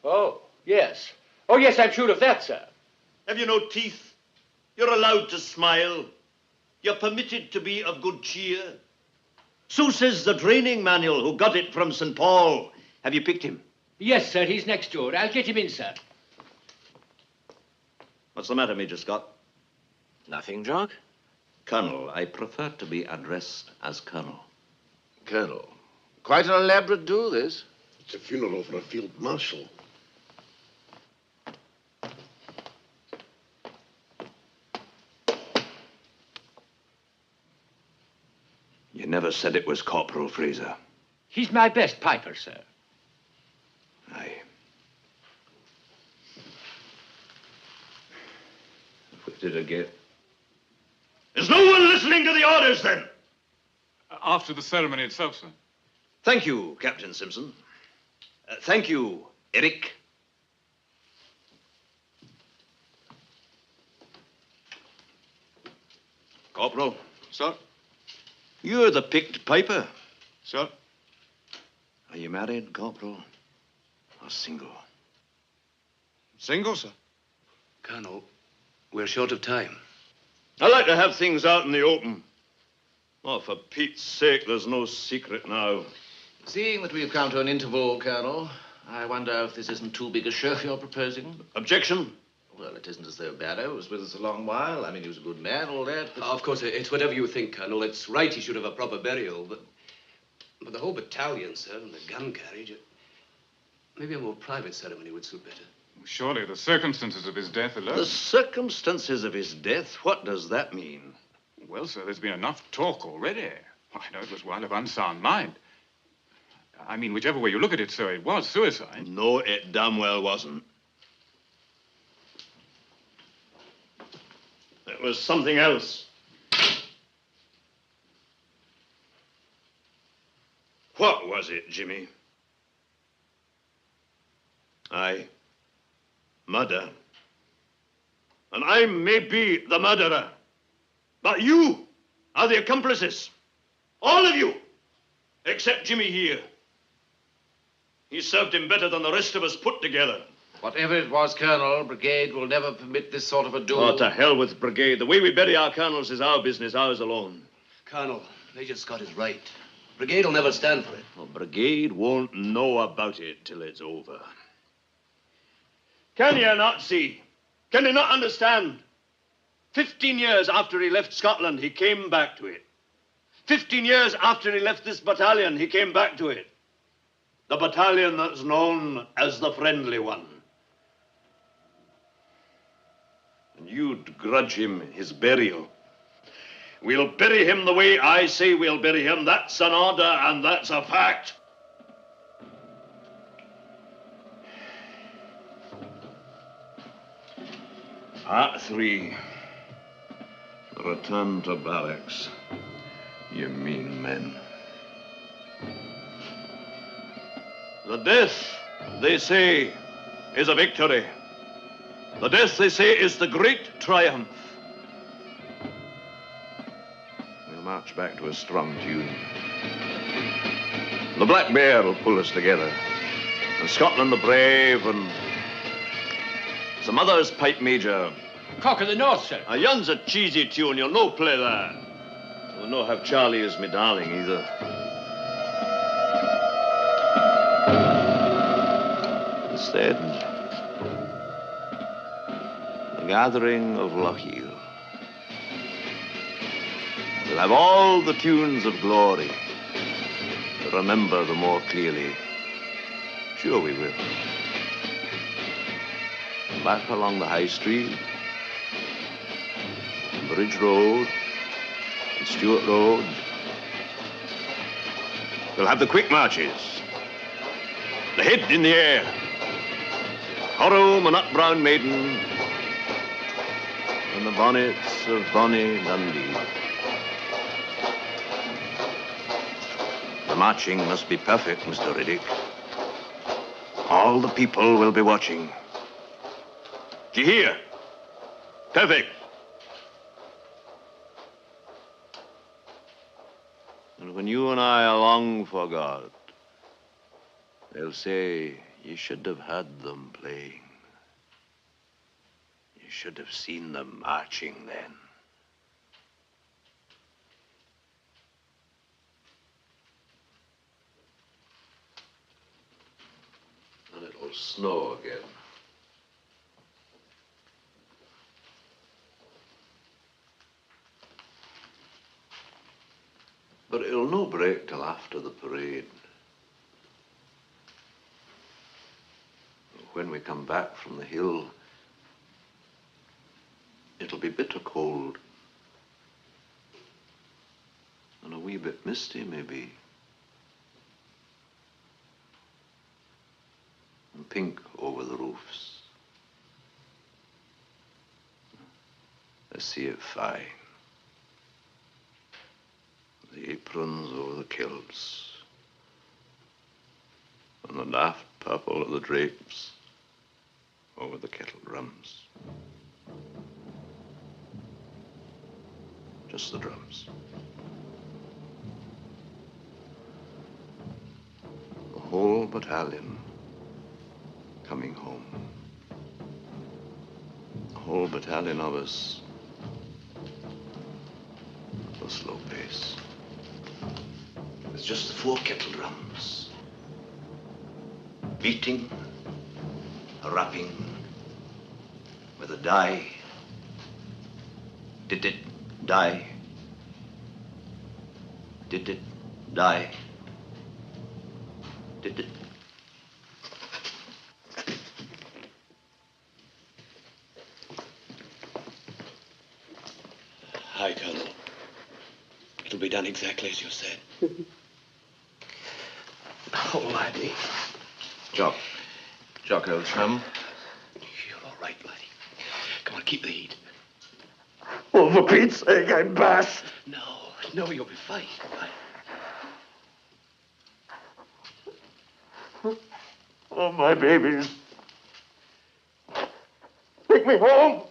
Oh, yes. Oh, yes, I'm sure of that, sir. Have you no teeth? You're allowed to smile. You're permitted to be of good cheer. So says the training manual who got it from St. Paul. Have you picked him? Yes, sir, he's next door. I'll get him in, sir. What's the matter, Major Scott? Nothing, Jock. Colonel, I prefer to be addressed as Colonel. Colonel, quite an elaborate do, this. It's a funeral for a field marshal. You never said it was Corporal Fraser. He's my best piper, sir. Aye. Where did I get? Is no one listening to the orders, then? After the ceremony itself, sir. Thank you, Captain Simpson. Thank you, Eric. Corporal. Sir? You're the picked piper. Sir? Are you married, Corporal, or single? Single, sir. Colonel, we're short of time. I like to have things out in the open. Oh, for Pete's sake, there's no secret now. Seeing that we've come to an interval, Colonel, I wonder if this isn't too big a show you're proposing. Objection? Well, it isn't as though Barrow was with us a long while. I mean, he was a good man, all that. But... Of course, it's whatever you think, Colonel. It's right he should have a proper burial, but the whole battalion, sir, and the gun carriage, maybe a more private ceremony would suit better. Surely the circumstances of his death alone. The circumstances of his death? What does that mean? Well, sir, there's been enough talk already. I know it was one of unsound mind. I mean, whichever way you look at it, sir, it was suicide. No, it damn well wasn't. It was something else. What was it, Jimmy? Aye. Murder. And I may be the murderer. But you are the accomplices. All of you. Except Jimmy here. He served him better than the rest of us put together. Whatever it was, Colonel, Brigade will never permit this sort of a duel. Oh, to hell with Brigade. The way we bury our colonels is our business, ours alone. Colonel, Major Scott is right. Brigade will never stand for it. Well, Brigade won't know about it till it's over. Can you not see? Can you not understand? 15 years after he left Scotland, he came back to it. 15 years after he left this battalion, he came back to it. The battalion that's known as the Friendly One. And you'd grudge him his burial. We'll bury him the way I say we'll bury him. That's an order and that's a fact. Part 3. Return to barracks, you mean men. The death, they say, is a victory. The death, they say, is the great triumph. We'll march back to a strong tune. The Black Bear will pull us together. And Scotland the Brave, and some others, Pipe Major. Cock of the North, sir. Yon's a cheesy tune, you'll no play that. You'll no have Charlie as me darling, either. Instead, the gathering of Lochiel. We'll have all the tunes of glory to remember the more clearly. Sure we will. Back along the High Street, Bridge Road, and Stewart Road. We'll have the quick marches. The head in the air. Horrow, my nut brown maiden, and the bonnets of bonny Dundee. The marching must be perfect, Mr. Riddick. All the people will be watching. Do you hear? Perfect. And when you and I are long forgot, they'll say you should have had them playing. You should have seen them marching then. And it'll snow again. But it'll no break till after the parade. When we come back from the hill, it'll be bitter cold. And a wee bit misty, maybe. And pink over the roofs. I see it fine. The aprons over the kilts. And the daft purple of the drapes over the kettle drums. Just the drums. The whole battalion coming home. The whole battalion of us at a slow pace. It's just the 4 kettle drums. Beating, a rapping, with a die. Did it die? Did it die? Did it? Aye, Colonel. It'll be done exactly as you said. Oh, laddie. Jock, old chum. You're all right, laddie. Come on, keep the heat. Oh, for Pete's sake, I'm bashed. No, you'll be fine. Oh, my babies. Take me home.